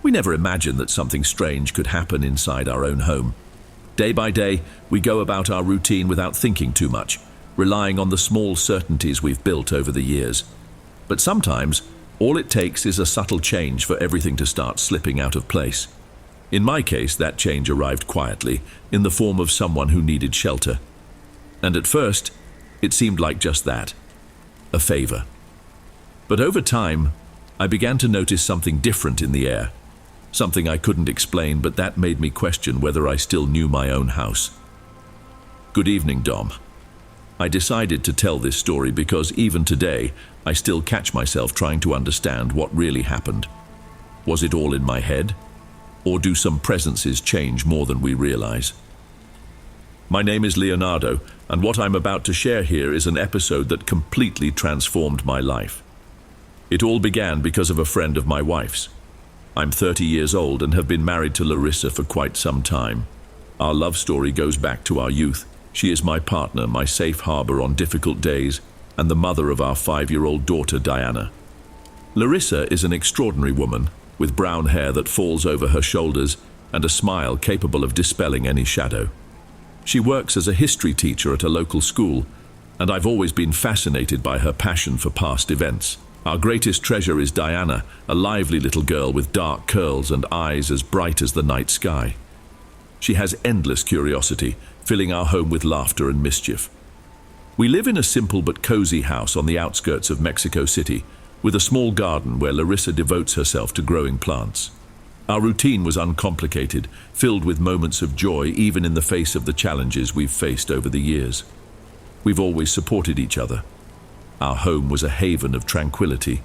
We never imagined that something strange could happen inside our own home. Day by day, we go about our routine without thinking too much, relying on the small certainties we've built over the years. But sometimes, all it takes is a subtle change for everything to start slipping out of place. In my case, that change arrived quietly, in the form of someone who needed shelter. And at first, it seemed like just that, a favor. But over time, I began to notice something different in the air. Something I couldn't explain, but that made me question whether I still knew my own house. Good evening, Dom. I decided to tell this story because even today, I still catch myself trying to understand what really happened. Was it all in my head? Or do some presences change more than we realize? My name is Leonardo, and what I'm about to share here is an episode that completely transformed my life. It all began because of a friend of my wife's. I'm 30 years old and have been married to Larissa for quite some time. Our love story goes back to our youth. She is my partner, my safe harbor on difficult days, and the mother of our 5-year-old daughter, Diana. Larissa is an extraordinary woman, with brown hair that falls over her shoulders and a smile capable of dispelling any shadow. She works as a history teacher at a local school, and I've always been fascinated by her passion for past events. Our greatest treasure is Diana, a lively little girl with dark curls and eyes as bright as the night sky. She has endless curiosity, filling our home with laughter and mischief. We live in a simple but cozy house on the outskirts of Mexico City, with a small garden where Larissa devotes herself to growing plants. Our routine was uncomplicated, filled with moments of joy even in the face of the challenges we've faced over the years. We've always supported each other. Our home was a haven of tranquility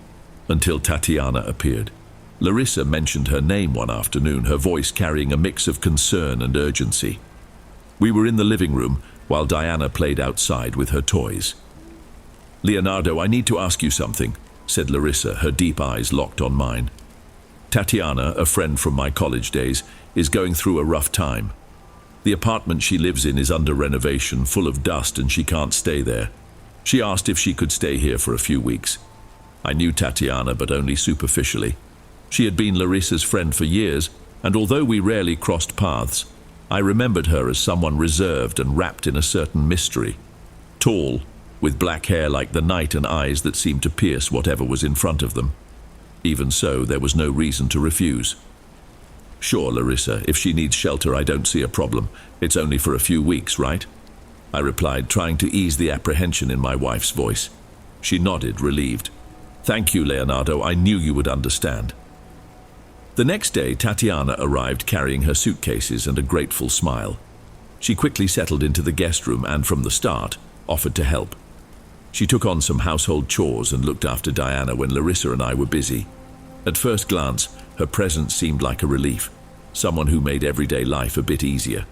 until Tatiana appeared. Larissa mentioned her name one afternoon, her voice carrying a mix of concern and urgency. We were in the living room while Diana played outside with her toys. "Leonardo, I need to ask you something," said Larissa, her deep eyes locked on mine. "Tatiana, a friend from my college days, is going through a rough time. The apartment she lives in is under renovation, full of dust, and she can't stay there. She asked if she could stay here for a few weeks." I knew Tatiana, but only superficially. She had been Larissa's friend for years, and although we rarely crossed paths, I remembered her as someone reserved and wrapped in a certain mystery. Tall, with black hair like the night and eyes that seemed to pierce whatever was in front of them. Even so, there was no reason to refuse. "Sure, Larissa, if she needs shelter, I don't see a problem. It's only for a few weeks, right?" I replied, trying to ease the apprehension in my wife's voice. She nodded, relieved. "Thank you, Leonardo. I knew you would understand." The next day, Tatiana arrived carrying her suitcases and a grateful smile. She quickly settled into the guest room and, from the start, offered to help. She took on some household chores and looked after Diana when Larissa and I were busy. At first glance, her presence seemed like a relief, someone who made everyday life a bit easier.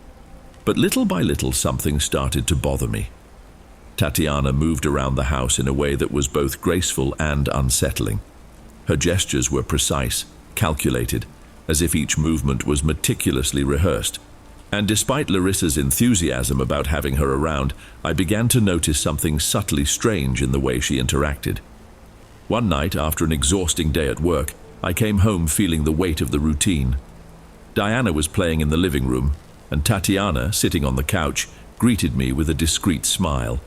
But little by little, something started to bother me. Tatiana moved around the house in a way that was both graceful and unsettling. Her gestures were precise, calculated, as if each movement was meticulously rehearsed. And despite Larissa's enthusiasm about having her around, I began to notice something subtly strange in the way she interacted. One night, after an exhausting day at work, I came home feeling the weight of the routine. Diana was playing in the living room, and Tatiana, sitting on the couch, greeted me with a discreet smile.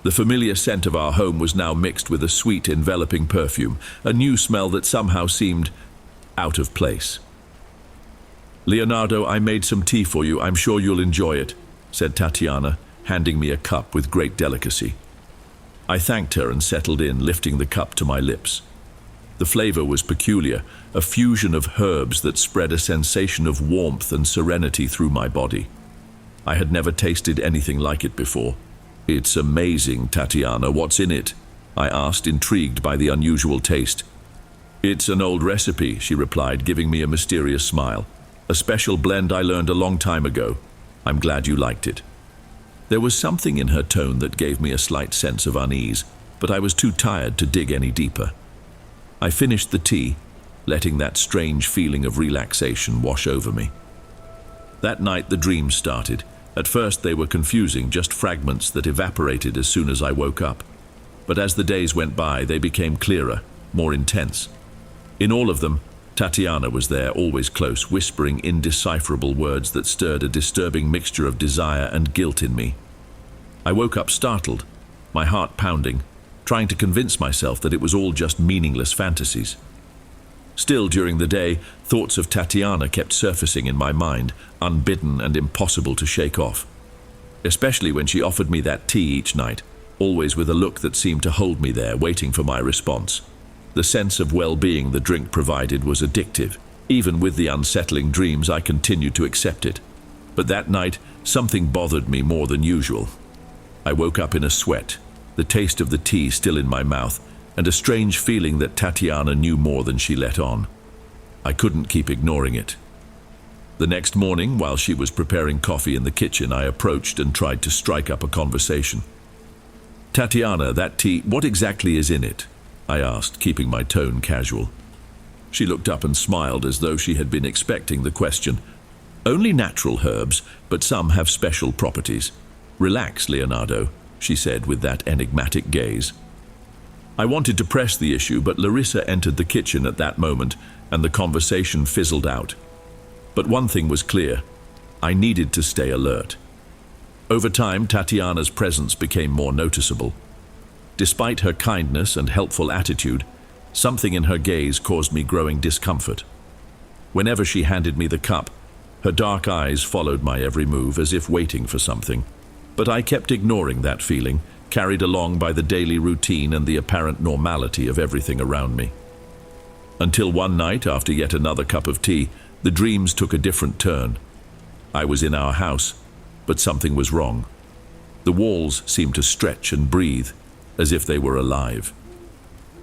The familiar scent of our home was now mixed with a sweet, enveloping perfume, a new smell that somehow seemed out of place. "Leonardo, I made some tea for you. I'm sure you'll enjoy it," said Tatiana, handing me a cup with great delicacy. I thanked her and settled in, lifting the cup to my lips. The flavor was peculiar, a fusion of herbs that spread a sensation of warmth and serenity through my body. I had never tasted anything like it before. "It's amazing, Tatiana. What's in it?" I asked, intrigued by the unusual taste. "It's an old recipe," she replied, giving me a mysterious smile. "A special blend I learned a long time ago. I'm glad you liked it." There was something in her tone that gave me a slight sense of unease, but I was too tired to dig any deeper. I finished the tea, letting that strange feeling of relaxation wash over me. That night the dreams started. At first they were confusing, just fragments that evaporated as soon as I woke up. But as the days went by, they became clearer, more intense. In all of them, Tatiana was there, always close, whispering indecipherable words that stirred a disturbing mixture of desire and guilt in me. I woke up startled, my heart pounding, trying to convince myself that it was all just meaningless fantasies. Still, during the day, thoughts of Tatiana kept surfacing in my mind, unbidden and impossible to shake off. Especially when she offered me that tea each night, always with a look that seemed to hold me there, waiting for my response. The sense of well-being the drink provided was addictive. Even with the unsettling dreams, I continued to accept it. But that night, something bothered me more than usual. I woke up in a sweat, the taste of the tea still in my mouth, and a strange feeling that Tatiana knew more than she let on. I couldn't keep ignoring it. The next morning, while she was preparing coffee in the kitchen, I approached and tried to strike up a conversation. "Tatiana, that tea, what exactly is in it?" I asked, keeping my tone casual. She looked up and smiled as though she had been expecting the question. "Only natural herbs, but some have special properties. Relax, Leonardo," she said with that enigmatic gaze. I wanted to press the issue, but Larissa entered the kitchen at that moment, and the conversation fizzled out. But one thing was clear: I needed to stay alert. Over time, Tatiana's presence became more noticeable. Despite her kindness and helpful attitude, something in her gaze caused me growing discomfort. Whenever she handed me the cup, her dark eyes followed my every move as if waiting for something. But I kept ignoring that feeling, carried along by the daily routine and the apparent normality of everything around me. Until one night, after yet another cup of tea, the dreams took a different turn. I was in our house, but something was wrong. The walls seemed to stretch and breathe, as if they were alive.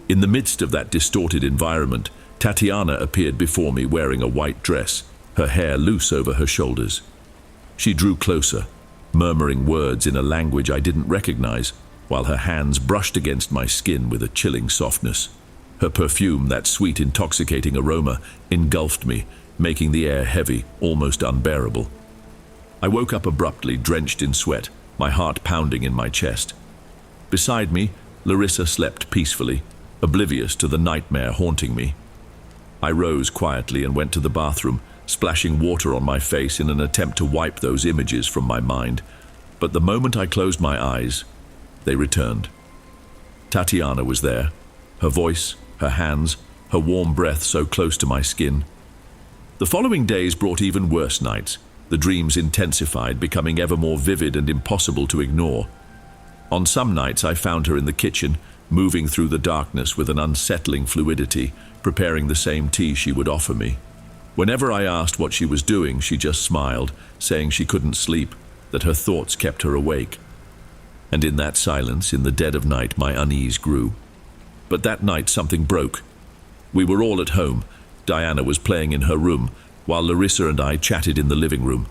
In the midst of that distorted environment, Tatiana appeared before me wearing a white dress, her hair loose over her shoulders. She drew closer, murmuring words in a language I didn't recognize, while her hands brushed against my skin with a chilling softness. Her perfume, that sweet, intoxicating aroma, engulfed me, making the air heavy, almost unbearable. I woke up abruptly, drenched in sweat, my heart pounding in my chest. Beside me, Larissa slept peacefully, oblivious to the nightmare haunting me. I rose quietly and went to the bathroom, splashing water on my face in an attempt to wipe those images from my mind. But the moment I closed my eyes, they returned. Tatiana was there, her voice, her hands, her warm breath so close to my skin. The following days brought even worse nights. The dreams intensified, becoming ever more vivid and impossible to ignore. On some nights I found her in the kitchen, moving through the darkness with an unsettling fluidity, preparing the same tea she would offer me. Whenever I asked what she was doing, she just smiled, saying she couldn't sleep, that her thoughts kept her awake. And in that silence, in the dead of night, my unease grew. But that night something broke. We were all at home. Diana was playing in her room, while Larissa and I chatted in the living room.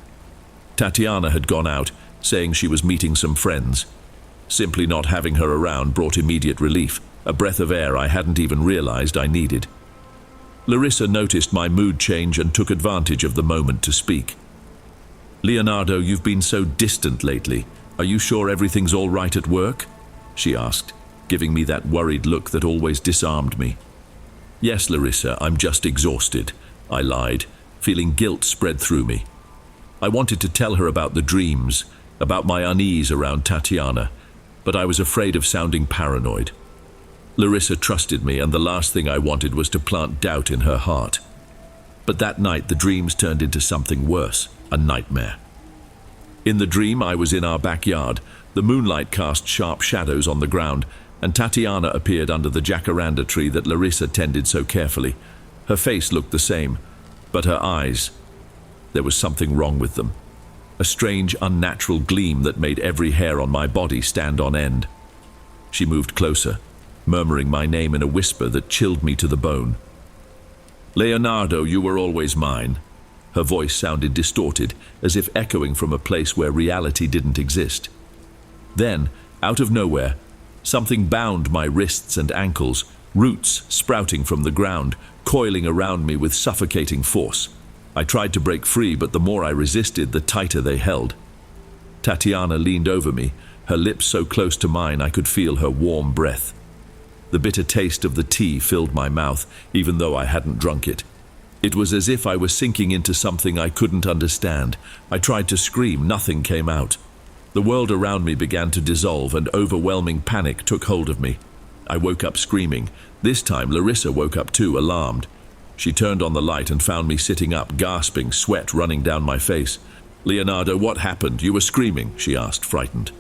Tatiana had gone out, saying she was meeting some friends. Simply not having her around brought immediate relief, a breath of air I hadn't even realized I needed. Larissa noticed my mood change and took advantage of the moment to speak. "Leonardo, you've been so distant lately. Are you sure everything's all right at work?" she asked, giving me that worried look that always disarmed me. "Yes, Larissa, I'm just exhausted," I lied, feeling guilt spread through me. I wanted to tell her about the dreams, about my unease around Tatiana, but I was afraid of sounding paranoid. Larissa trusted me, and the last thing I wanted was to plant doubt in her heart. But that night the dreams turned into something worse, a nightmare. In the dream I was in our backyard. The moonlight cast sharp shadows on the ground, and Tatiana appeared under the jacaranda tree that Larissa tended so carefully. Her face looked the same, but her eyes, there was something wrong with them. A strange, unnatural gleam that made every hair on my body stand on end. She moved closer, murmuring my name in a whisper that chilled me to the bone. "Leonardo, you were always mine." Her voice sounded distorted, as if echoing from a place where reality didn't exist. Then, out of nowhere, something bound my wrists and ankles, roots sprouting from the ground, coiling around me with suffocating force. I tried to break free, but the more I resisted, the tighter they held. Tatiana leaned over me, her lips so close to mine I could feel her warm breath. The bitter taste of the tea filled my mouth, even though I hadn't drunk it. It was as if I was sinking into something I couldn't understand. I tried to scream, nothing came out. The world around me began to dissolve and overwhelming panic took hold of me. I woke up screaming. This time Larissa woke up too, alarmed. She turned on the light and found me sitting up, gasping, sweat running down my face. "Leonardo, what happened? You were screaming," she asked, frightened.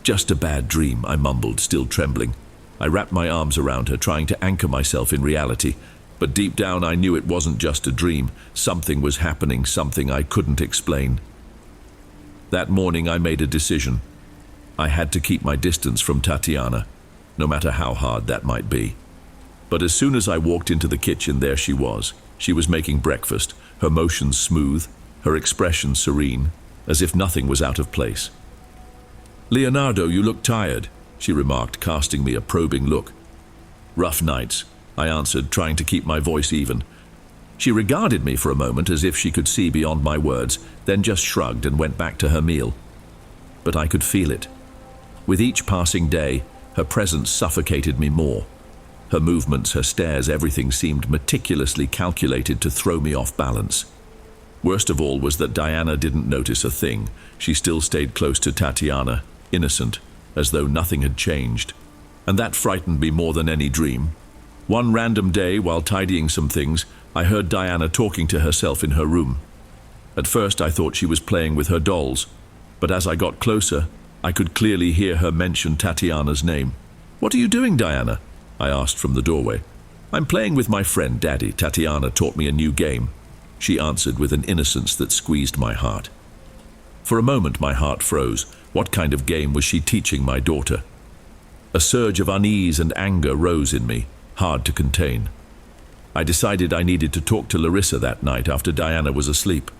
"Just a bad dream," I mumbled, still trembling. I wrapped my arms around her, trying to anchor myself in reality. But deep down I knew it wasn't just a dream. Something was happening, something I couldn't explain. That morning I made a decision. I had to keep my distance from Tatiana, no matter how hard that might be. But as soon as I walked into the kitchen, there she was. She was making breakfast, her motions smooth, her expression serene, as if nothing was out of place. "Leonardo, you look tired," she remarked, casting me a probing look. "Rough nights," I answered, trying to keep my voice even. She regarded me for a moment as if she could see beyond my words, then just shrugged and went back to her meal. But I could feel it. With each passing day, her presence suffocated me more. Her movements, her stares, everything seemed meticulously calculated to throw me off balance. Worst of all was that Diana didn't notice a thing. She still stayed close to Tatiana, innocent, as though nothing had changed. And that frightened me more than any dream. One random day, while tidying some things, I heard Diana talking to herself in her room. At first I thought she was playing with her dolls, but as I got closer, I could clearly hear her mention Tatiana's name. "What are you doing, Diana?" I asked from the doorway. "I'm playing with my friend Daddy. Tatiana taught me a new game," she answered with an innocence that squeezed my heart. For a moment my heart froze. What kind of game was she teaching my daughter? A surge of unease and anger rose in me, hard to contain. I decided I needed to talk to Larissa that night after Diana was asleep.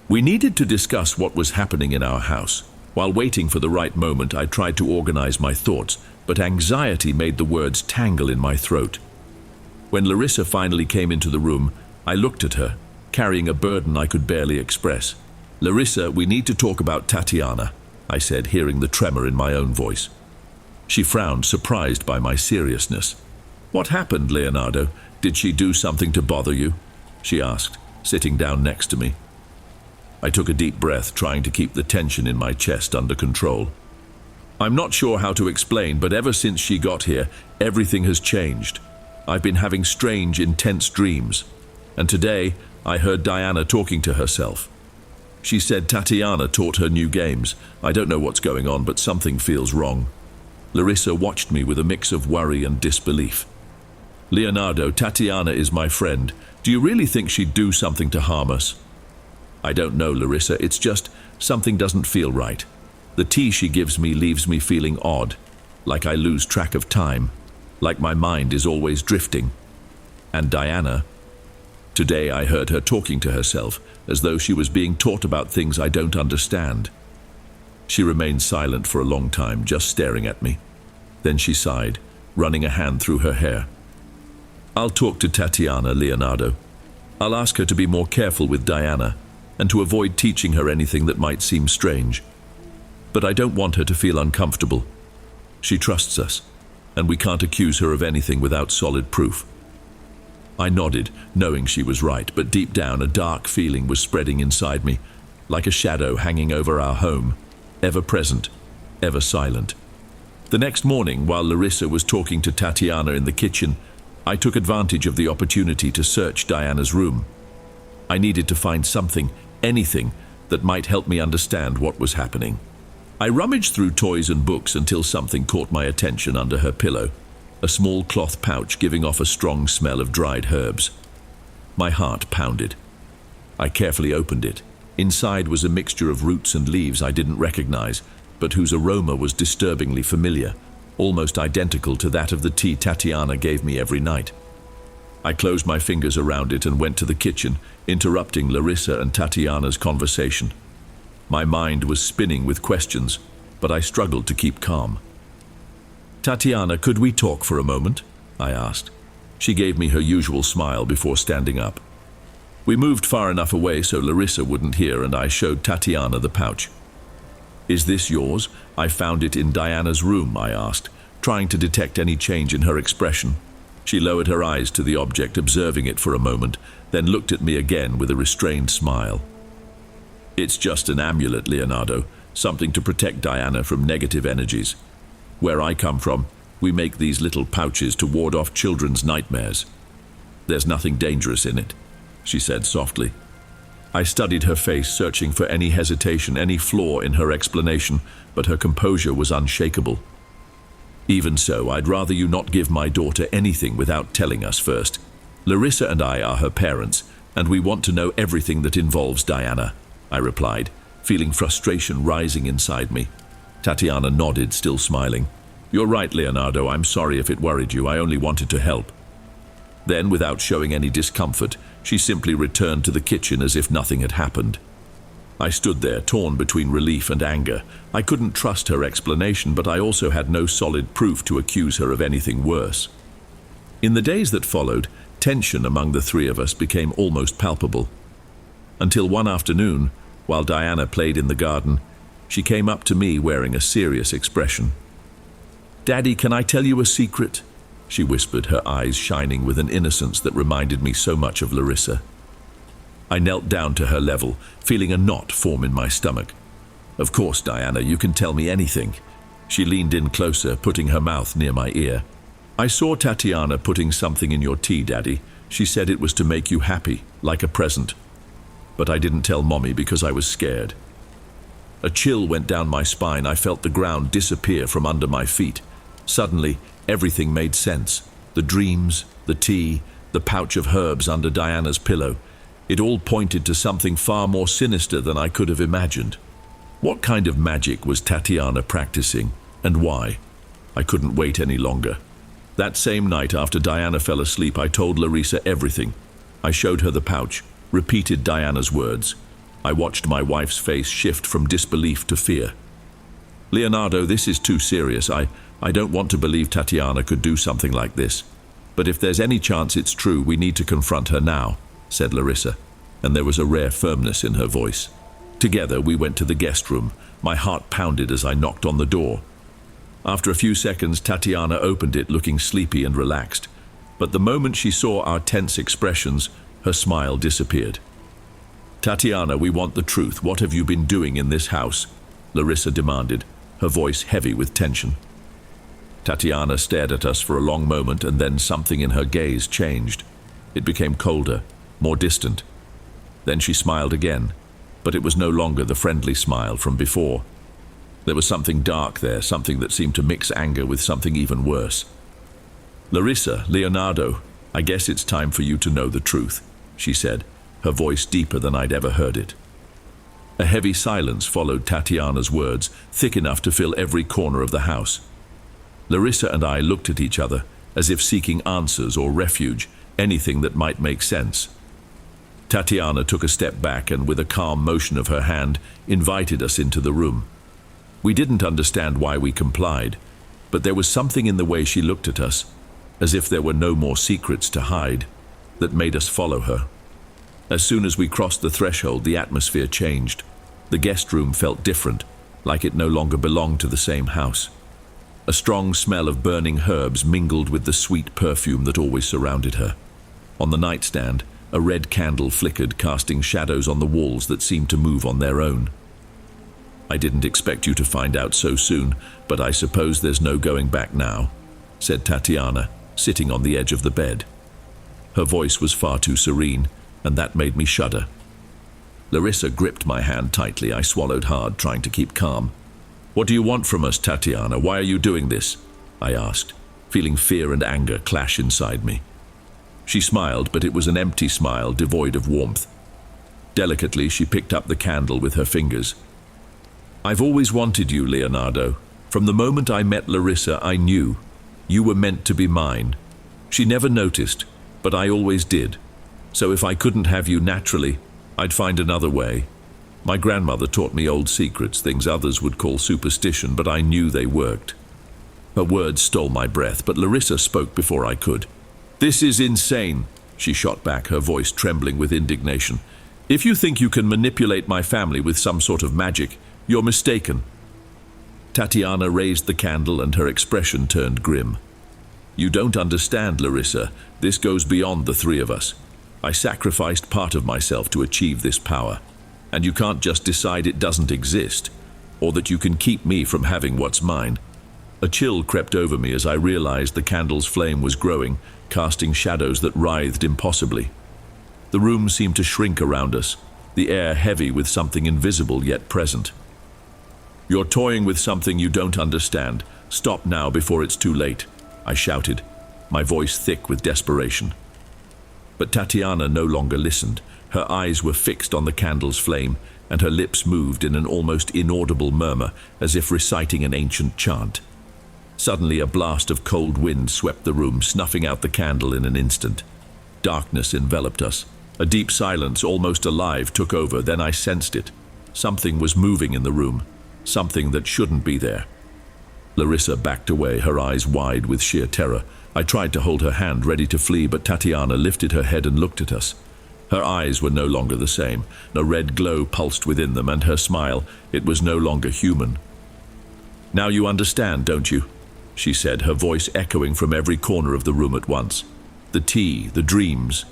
We needed to discuss what was happening in our house. While waiting for the right moment, I tried to organize my thoughts, but anxiety made the words tangle in my throat. When Larissa finally came into the room, I looked at her, carrying a burden I could barely express. "Larissa, we need to talk about Tatiana," I said, hearing the tremor in my own voice. She frowned, surprised by my seriousness. "What happened, Leonardo? Did she do something to bother you?" she asked, sitting down next to me. I took a deep breath, trying to keep the tension in my chest under control. "I'm not sure how to explain, but ever since she got here, everything has changed. I've been having strange, intense dreams. And today, I heard Diana talking to herself. She said Tatiana taught her new games. I don't know what's going on, but something feels wrong." Larissa watched me with a mix of worry and disbelief. "Leonardo, Tatiana is my friend. Do you really think she'd do something to harm us?" "I don't know, Larissa. It's just something doesn't feel right. The tea she gives me leaves me feeling odd, like I lose track of time, like my mind is always drifting. And Diana, today I heard her talking to herself, as though she was being taught about things I don't understand." She remained silent for a long time, just staring at me. Then she sighed, running a hand through her hair. "I'll talk to Tatiana, Leonardo. I'll ask her to be more careful with Diana, and to avoid teaching her anything that might seem strange. But I don't want her to feel uncomfortable. She trusts us, and we can't accuse her of anything without solid proof." I nodded, knowing she was right, but deep down a dark feeling was spreading inside me, like a shadow hanging over our home, ever present, ever silent. The next morning, while Larissa was talking to Tatiana in the kitchen, I took advantage of the opportunity to search Diana's room. I needed to find something, anything, that might help me understand what was happening. I rummaged through toys and books until something caught my attention under her pillow, a small cloth pouch giving off a strong smell of dried herbs. My heart pounded. I carefully opened it. Inside was a mixture of roots and leaves I didn't recognize, but whose aroma was disturbingly familiar, almost identical to that of the tea Tatiana gave me every night. I closed my fingers around it and went to the kitchen, interrupting Larissa and Tatiana's conversation. My mind was spinning with questions, but I struggled to keep calm. "Tatiana, could we talk for a moment?" I asked. She gave me her usual smile before standing up. We moved far enough away so Larissa wouldn't hear, and I showed Tatiana the pouch. "Is this yours? I found it in Diana's room," I asked, trying to detect any change in her expression. She lowered her eyes to the object, observing it for a moment, then looked at me again with a restrained smile. It's just an amulet, Leonardo, something to protect Diana from negative energies. Where I come from, we make these little pouches to ward off children's nightmares. There's nothing dangerous in it, she said softly. I studied her face, searching for any hesitation, any flaw in her explanation, but her composure was unshakable. Even so, I'd rather you not give my daughter anything without telling us first. Larissa and I are her parents, and we want to know everything that involves Diana, I replied, feeling frustration rising inside me. Tatiana nodded, still smiling. You're right, Leonardo, I'm sorry if it worried you, I only wanted to help. Then, without showing any discomfort, she simply returned to the kitchen as if nothing had happened. I stood there, torn between relief and anger. I couldn't trust her explanation, but I also had no solid proof to accuse her of anything worse. In the days that followed, tension among the three of us became almost palpable. Until one afternoon, while Diana played in the garden, she came up to me wearing a serious expression. "Daddy, can I tell you a secret?" she whispered, her eyes shining with an innocence that reminded me so much of Larissa. I knelt down to her level, feeling a knot form in my stomach. "Of course, Diana, you can tell me anything." She leaned in closer, putting her mouth near my ear. "I saw Tatiana putting something in your tea, Daddy. She said it was to make you happy, like a present. But I didn't tell Mommy because I was scared." A chill went down my spine. I felt the ground disappear from under my feet. Suddenly, everything made sense. The dreams, the tea, the pouch of herbs under Diana's pillow. It all pointed to something far more sinister than I could have imagined. What kind of magic was Tatiana practicing, and why? I couldn't wait any longer. That same night, after Diana fell asleep, I told Larissa everything. I showed her the pouch, repeated Diana's words. I watched my wife's face shift from disbelief to fear. "Leonardo, this is too serious. I don't want to believe Tatiana could do something like this. But if there's any chance it's true, we need to confront her now," said Larissa, and there was a rare firmness in her voice. Together, we went to the guest room. My heart pounded as I knocked on the door. After a few seconds, Tatiana opened it, looking sleepy and relaxed. But the moment she saw our tense expressions, her smile disappeared. "Tatiana, we want the truth. What have you been doing in this house?" Larissa demanded, her voice heavy with tension. Tatiana stared at us for a long moment, and then something in her gaze changed. It became colder, more distant. Then she smiled again, but it was no longer the friendly smile from before. There was something dark there, something that seemed to mix anger with something even worse. "Larissa, Leonardo, I guess it's time for you to know the truth," she said, her voice deeper than I'd ever heard it. A heavy silence followed Tatiana's words, thick enough to fill every corner of the house. Larissa and I looked at each other, as if seeking answers or refuge, anything that might make sense. Tatiana took a step back and, with a calm motion of her hand, invited us into the room. We didn't understand why we complied, but there was something in the way she looked at us, as if there were no more secrets to hide, that made us follow her. As soon as we crossed the threshold, the atmosphere changed. The guest room felt different, like it no longer belonged to the same house. A strong smell of burning herbs mingled with the sweet perfume that always surrounded her. On the nightstand, a red candle flickered, casting shadows on the walls that seemed to move on their own. "I didn't expect you to find out so soon, but I suppose there's no going back now," said Tatiana, sitting on the edge of the bed. Her voice was far too serene, and that made me shudder. Larissa gripped my hand tightly. I swallowed hard, trying to keep calm. "What do you want from us, Tatiana? Why are you doing this?" I asked, feeling fear and anger clash inside me. She smiled, but it was an empty smile, devoid of warmth. Delicately, she picked up the candle with her fingers. "I've always wanted you, Leonardo. From the moment I met Larissa, I knew. You were meant to be mine. She never noticed, but I always did. So if I couldn't have you naturally, I'd find another way. My grandmother taught me old secrets, things others would call superstition, but I knew they worked." Her words stole my breath, but Larissa spoke before I could. "This is insane," she shot back, her voice trembling with indignation. "If you think you can manipulate my family with some sort of magic, you're mistaken." Tatiana raised the candle and her expression turned grim. You don't understand, Larissa. This goes beyond the three of us. I sacrificed part of myself to achieve this power, and you can't just decide it doesn't exist, or that you can keep me from having what's mine. A chill crept over me as I realized the candle's flame was growing, casting shadows that writhed impossibly. The room seemed to shrink around us, the air heavy with something invisible yet present. You're toying with something you don't understand. Stop now before it's too late, I shouted, my voice thick with desperation. But Tatiana no longer listened. Her eyes were fixed on the candle's flame, and her lips moved in an almost inaudible murmur, as if reciting an ancient chant. Suddenly a blast of cold wind swept the room, snuffing out the candle in an instant. Darkness enveloped us. A deep silence, almost alive, took over. Then I sensed it. Something was moving in the room, something that shouldn't be there. Larissa backed away, her eyes wide with sheer terror. I tried to hold her hand, ready to flee, but Tatiana lifted her head and looked at us. Her eyes were no longer the same. A red glow pulsed within them, and her smile, it was no longer human. "Now you understand, don't you?" she said, her voice echoing from every corner of the room at once. "The tea, the dreams.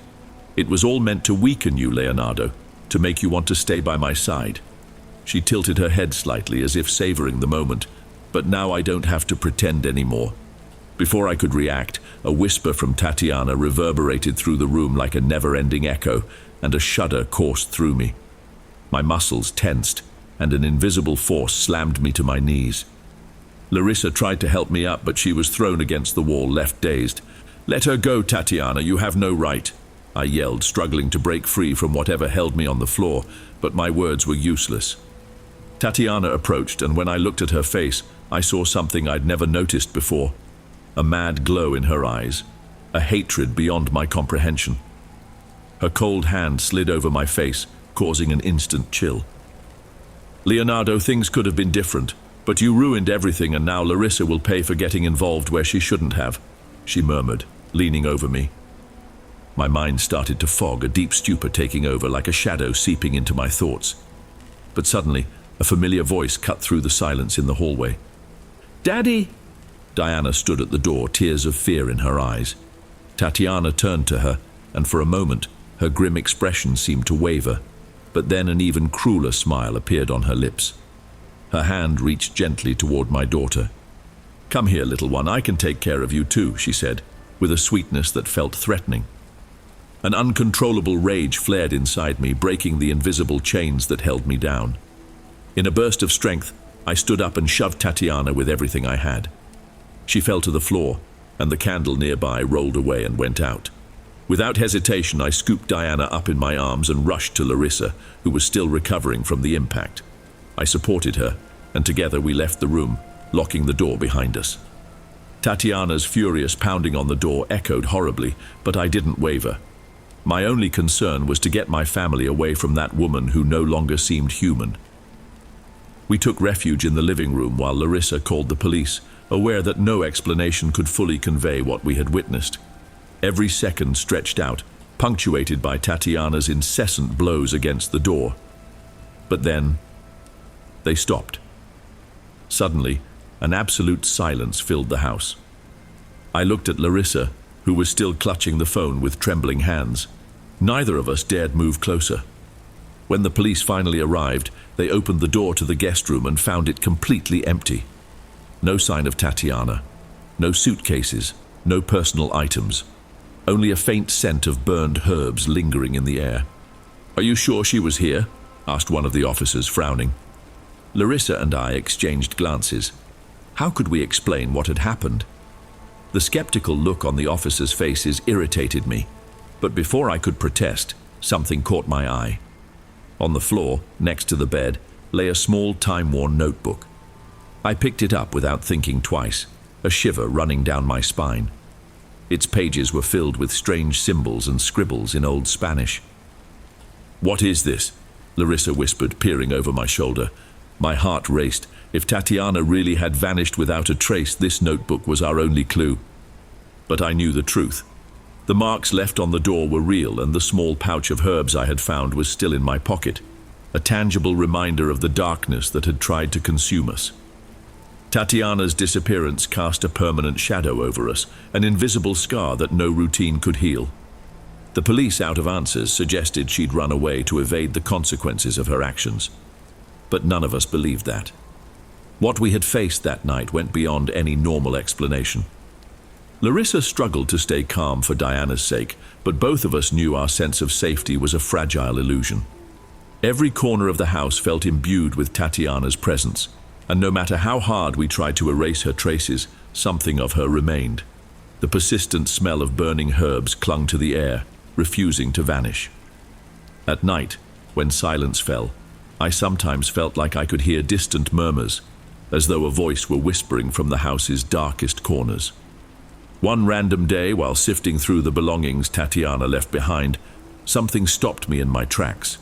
It was all meant to weaken you, Leonardo, to make you want to stay by my side." She tilted her head slightly, as if savoring the moment. "But now I don't have to pretend anymore." Before I could react, a whisper from Tatiana reverberated through the room like a never-ending echo, and a shudder coursed through me. My muscles tensed, and an invisible force slammed me to my knees. Larissa tried to help me up, but she was thrown against the wall, left dazed. "Let her go, Tatiana, you have no right," I yelled, struggling to break free from whatever held me on the floor, but my words were useless. Tatiana approached, and when I looked at her face, I saw something I'd never noticed before. A mad glow in her eyes, a hatred beyond my comprehension. Her cold hand slid over my face, causing an instant chill. "Leonardo, things could have been different, but you ruined everything, and now Larissa will pay for getting involved where she shouldn't have," she murmured, leaning over me. My mind started to fog, a deep stupor taking over, like a shadow seeping into my thoughts. But suddenly, a familiar voice cut through the silence in the hallway. "Daddy!" Diana stood at the door, tears of fear in her eyes. Tatiana turned to her, and for a moment, her grim expression seemed to waver, but then an even crueler smile appeared on her lips. Her hand reached gently toward my daughter. "Come here, little one, I can take care of you too," she said, with a sweetness that felt threatening. An uncontrollable rage flared inside me, breaking the invisible chains that held me down. In a burst of strength, I stood up and shoved Tatiana with everything I had. She fell to the floor, and the candle nearby rolled away and went out. Without hesitation, I scooped Diana up in my arms and rushed to Larissa, who was still recovering from the impact. I supported her, and together we left the room, locking the door behind us. Tatiana's furious pounding on the door echoed horribly, but I didn't waver. My only concern was to get my family away from that woman who no longer seemed human. We took refuge in the living room while Larissa called the police, aware that no explanation could fully convey what we had witnessed. Every second stretched out, punctuated by Tatiana's incessant blows against the door. But then, they stopped. Suddenly, an absolute silence filled the house. I looked at Larissa, who was still clutching the phone with trembling hands. Neither of us dared move closer. When the police finally arrived, they opened the door to the guest room and found it completely empty. No sign of Tatiana, no suitcases, no personal items, only a faint scent of burned herbs lingering in the air. "Are you sure she was here?" asked one of the officers, frowning. Larissa and I exchanged glances. How could we explain what had happened? The skeptical look on the officers' faces irritated me, but before I could protest, something caught my eye. On the floor, next to the bed, lay a small time-worn notebook. I picked it up without thinking twice, a shiver running down my spine. Its pages were filled with strange symbols and scribbles in Old Spanish. "What is this?" Larissa whispered, peering over my shoulder. My heart raced. If Tatiana really had vanished without a trace, this notebook was our only clue. But I knew the truth. The marks left on the door were real, and the small pouch of herbs I had found was still in my pocket, a tangible reminder of the darkness that had tried to consume us. Tatiana's disappearance cast a permanent shadow over us, an invisible scar that no routine could heal. The police, out of answers, suggested she'd run away to evade the consequences of her actions. But none of us believed that. What we had faced that night went beyond any normal explanation. Larissa struggled to stay calm for Diana's sake, but both of us knew our sense of safety was a fragile illusion. Every corner of the house felt imbued with Tatiana's presence, and no matter how hard we tried to erase her traces, something of her remained. The persistent smell of burning herbs clung to the air, refusing to vanish. At night, when silence fell, I sometimes felt like I could hear distant murmurs, as though a voice were whispering from the house's darkest corners. One random day, while sifting through the belongings Tatiana left behind, something stopped me in my tracks.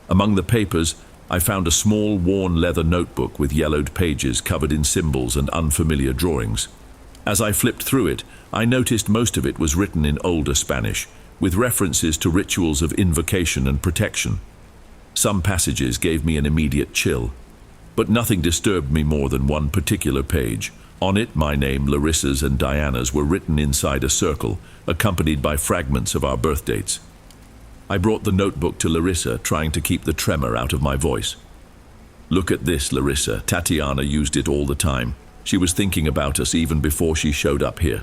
Among the papers, I found a small, worn leather notebook with yellowed pages covered in symbols and unfamiliar drawings. As I flipped through it, I noticed most of it was written in older Spanish, with references to rituals of invocation and protection. Some passages gave me an immediate chill, but nothing disturbed me more than one particular page. On it, my name, Larissa's and Diana's, were written inside a circle, accompanied by fragments of our birth dates. I brought the notebook to Larissa, trying to keep the tremor out of my voice. "Look at this, Larissa. Tatiana used it all the time. She was thinking about us even before she showed up here."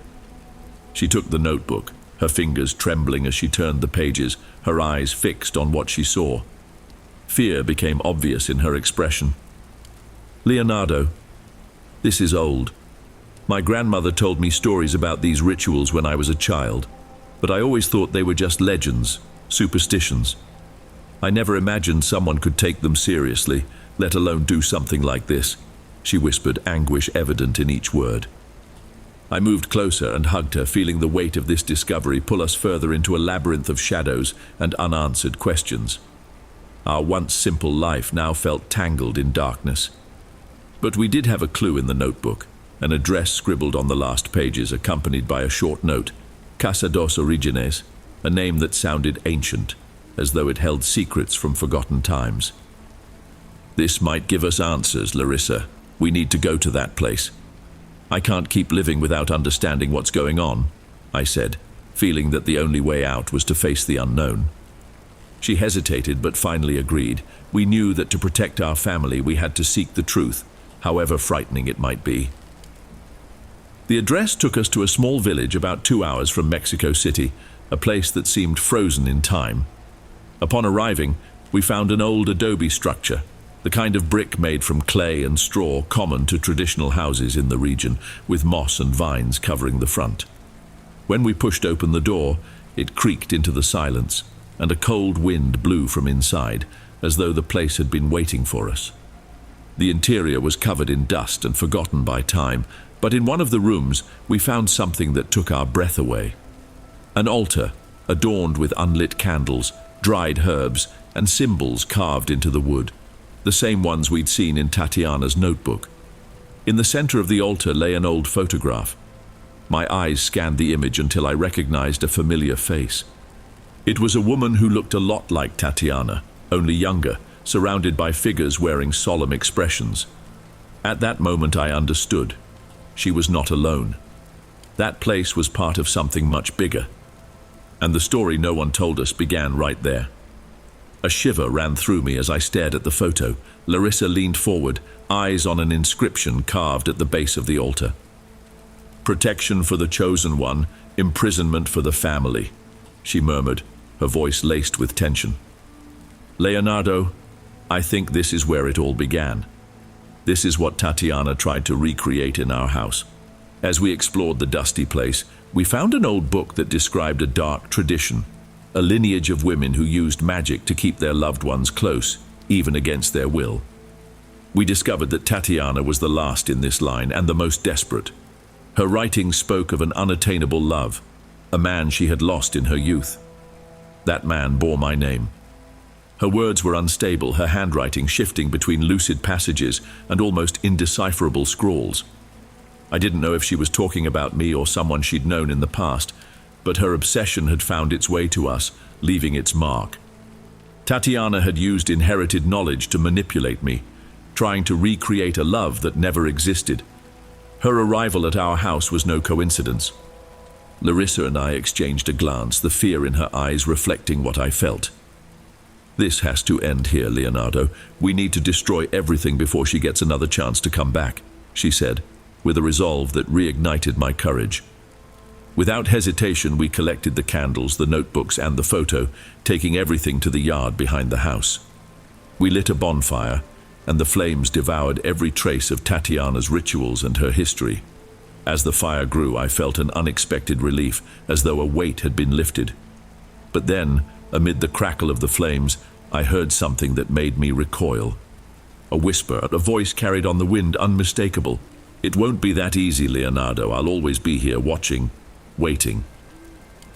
She took the notebook, her fingers trembling as she turned the pages, her eyes fixed on what she saw. Fear became obvious in her expression. "Leonardo, this is old. My grandmother told me stories about these rituals when I was a child, but I always thought they were just legends, superstitions. I never imagined someone could take them seriously, let alone do something like this," she whispered, anguish evident in each word. I moved closer and hugged her, feeling the weight of this discovery pull us further into a labyrinth of shadows and unanswered questions. Our once simple life now felt tangled in darkness. But we did have a clue in the notebook, an address scribbled on the last pages, accompanied by a short note, Casa dos Orígenes, a name that sounded ancient, as though it held secrets from forgotten times. "This might give us answers, Larissa. We need to go to that place. I can't keep living without understanding what's going on," I said, feeling that the only way out was to face the unknown. She hesitated, but finally agreed. We knew that to protect our family, we had to seek the truth, however frightening it might be. The address took us to a small village about 2 hours from Mexico City, a place that seemed frozen in time. Upon arriving, we found an old adobe structure, the kind of brick made from clay and straw common to traditional houses in the region, with moss and vines covering the front. When we pushed open the door, it creaked into the silence, and a cold wind blew from inside, as though the place had been waiting for us. The interior was covered in dust and forgotten by time, but in one of the rooms we found something that took our breath away. An altar, adorned with unlit candles, dried herbs, and symbols carved into the wood, the same ones we'd seen in Tatiana's notebook. In the center of the altar lay an old photograph. My eyes scanned the image until I recognized a familiar face. It was a woman who looked a lot like Tatiana, only younger, surrounded by figures wearing solemn expressions. At that moment I understood. She was not alone. That place was part of something much bigger. And the story no one told us began right there. A shiver ran through me as I stared at the photo. Larissa leaned forward, eyes on an inscription carved at the base of the altar. "Protection for the chosen one, imprisonment for the family," she murmured, her voice laced with tension. "Leonardo, I think this is where it all began. This is what Tatiana tried to recreate in our house." As we explored the dusty place, we found an old book that described a dark tradition, a lineage of women who used magic to keep their loved ones close, even against their will. We discovered that Tatiana was the last in this line and the most desperate. Her writings spoke of an unattainable love, a man she had lost in her youth. That man bore my name. Her words were unstable, her handwriting shifting between lucid passages and almost indecipherable scrawls. I didn't know if she was talking about me or someone she'd known in the past, but her obsession had found its way to us, leaving its mark. Tatiana had used inherited knowledge to manipulate me, trying to recreate a love that never existed, Her arrival at our house was no coincidence. Larissa and I exchanged a glance, the fear in her eyes reflecting what I felt. "This has to end here, Leonardo. We need to destroy everything before she gets another chance to come back," she said, with a resolve that reignited my courage. Without hesitation, we collected the candles, the notebooks, and the photo, taking everything to the yard behind the house. We lit a bonfire, and the flames devoured every trace of Tatiana's rituals and her history. As the fire grew, I felt an unexpected relief, as though a weight had been lifted. But then, amid the crackle of the flames, I heard something that made me recoil. A whisper, a voice carried on the wind, unmistakable. "It won't be that easy, Leonardo. I'll always be here, watching, waiting."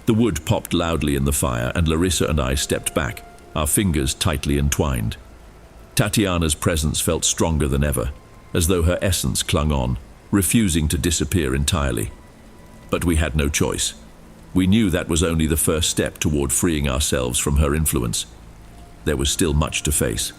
The wood popped loudly in the fire, and Larissa and I stepped back, our fingers tightly entwined. Tatiana's presence felt stronger than ever, as though her essence clung on, refusing to disappear entirely. But we had no choice. We knew that was only the first step toward freeing ourselves from her influence. There was still much to face.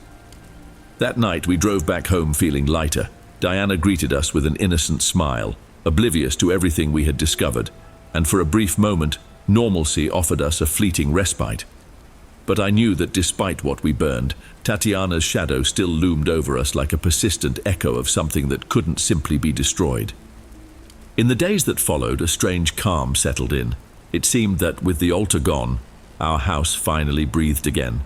That night we drove back home feeling lighter. Diana greeted us with an innocent smile, oblivious to everything we had discovered, and for a brief moment, normalcy offered us a fleeting respite. But I knew that despite what we burned, Tatiana's shadow still loomed over us like a persistent echo of something that couldn't simply be destroyed. In the days that followed, a strange calm settled in. It seemed that, with the altar gone, our house finally breathed again.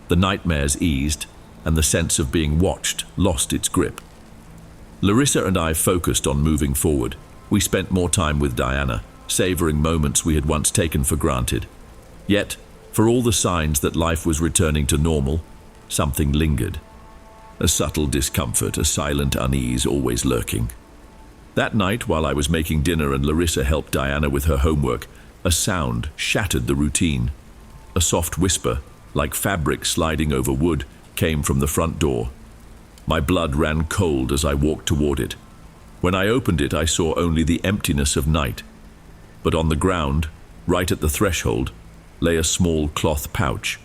The nightmares eased, and the sense of being watched lost its grip. Larissa and I focused on moving forward. We spent more time with Diana, savoring moments we had once taken for granted. Yet, for all the signs that life was returning to normal, something lingered. A subtle discomfort, a silent unease always lurking. That night, while I was making dinner and Larissa helped Diana with her homework, a sound shattered the routine. A soft whisper, like fabric sliding over wood, came from the front door. My blood ran cold as I walked toward it. When I opened it, I saw only the emptiness of night. But on the ground, right at the threshold, lay a small cloth pouch,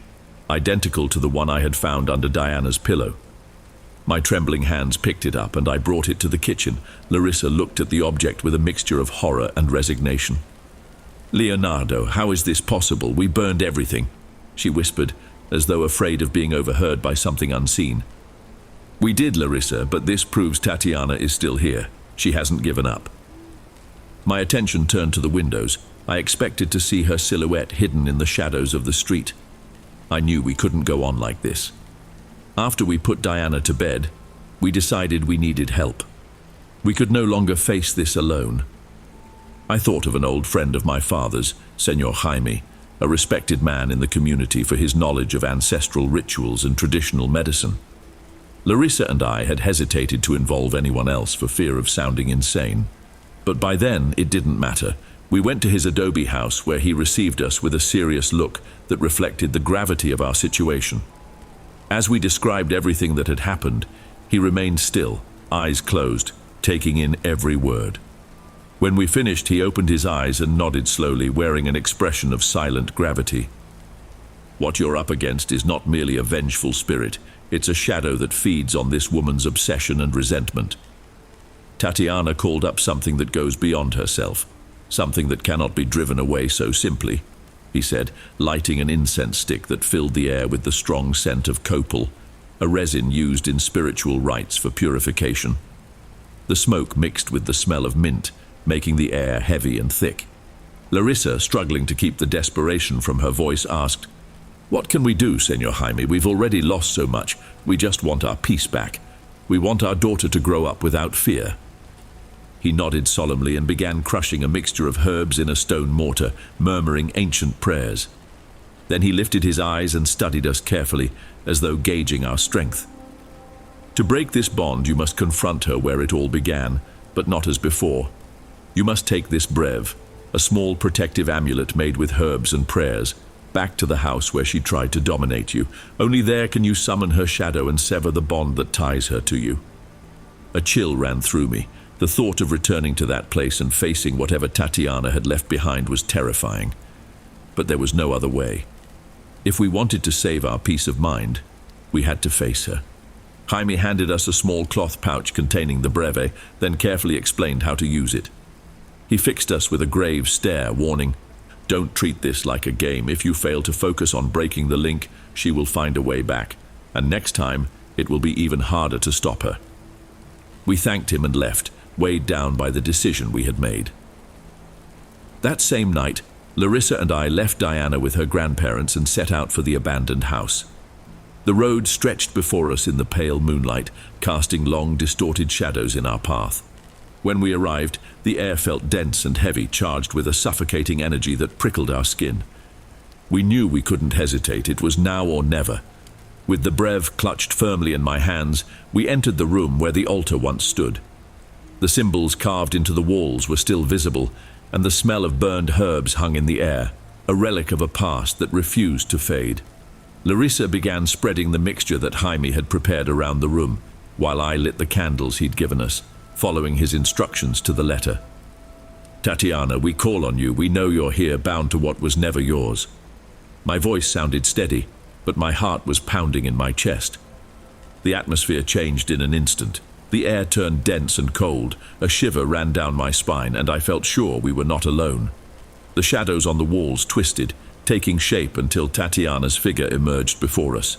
identical to the one I had found under Diana's pillow. My trembling hands picked it up, and I brought it to the kitchen. Larissa looked at the object with a mixture of horror and resignation. "Leonardo, how is this possible? We burned everything," she whispered, as though afraid of being overheard by something unseen. "We did, Larissa, but this proves Tatiana is still here. She hasn't given up." My attention turned to the windows. I expected to see her silhouette hidden in the shadows of the street. I knew we couldn't go on like this. After we put Diana to bed, we decided we needed help. We could no longer face this alone. I thought of an old friend of my father's, Senor Jaime, a respected man in the community for his knowledge of ancestral rituals and traditional medicine. Larissa and I had hesitated to involve anyone else for fear of sounding insane. But by then, it didn't matter. We went to his adobe house, where he received us with a serious look that reflected the gravity of our situation. As we described everything that had happened, he remained still, eyes closed, taking in every word. When we finished, he opened his eyes and nodded slowly, wearing an expression of silent gravity. "What you're up against is not merely a vengeful spirit. It's a shadow that feeds on this woman's obsession and resentment. Tatiana called up something that goes beyond herself, something that cannot be driven away so simply," he said, lighting an incense stick that filled the air with the strong scent of copal, a resin used in spiritual rites for purification. The smoke mixed with the smell of mint, making the air heavy and thick. Larissa, struggling to keep the desperation from her voice, asked, "What can we do, Senor Jaime? We've already lost so much. We just want our peace back. We want our daughter to grow up without fear." He nodded solemnly and began crushing a mixture of herbs in a stone mortar, murmuring ancient prayers. Then he lifted his eyes and studied us carefully, as though gauging our strength. "To break this bond, you must confront her where it all began, but not as before. You must take this brev, a small protective amulet made with herbs and prayers, back to the house where she tried to dominate you. Only there can you summon her shadow and sever the bond that ties her to you." A chill ran through me. The thought of returning to that place and facing whatever Tatiana had left behind was terrifying. But there was no other way. If we wanted to save our peace of mind, we had to face her. Jaime handed us a small cloth pouch containing the breve, then carefully explained how to use it. He fixed us with a grave stare, warning, "Don't treat this like a game. If you fail to focus on breaking the link, she will find a way back, and next time, it will be even harder to stop her." We thanked him and left, weighed down by the decision we had made. That same night, Larissa and I left Diana with her grandparents and set out for the abandoned house. The road stretched before us in the pale moonlight, casting long, distorted shadows in our path. When we arrived, the air felt dense and heavy, charged with a suffocating energy that prickled our skin. We knew we couldn't hesitate. It was now or never. With the breve clutched firmly in my hands, we entered the room where the altar once stood. The symbols carved into the walls were still visible, and the smell of burned herbs hung in the air, a relic of a past that refused to fade. Larissa began spreading the mixture that Jaime had prepared around the room, while I lit the candles he'd given us, following his instructions to the letter. "Tatiana, we call on you. We know you're here, bound to what was never yours." My voice sounded steady, but my heart was pounding in my chest. The atmosphere changed in an instant. The air turned dense and cold, a shiver ran down my spine, and I felt sure we were not alone. The shadows on the walls twisted, taking shape until Tatiana's figure emerged before us.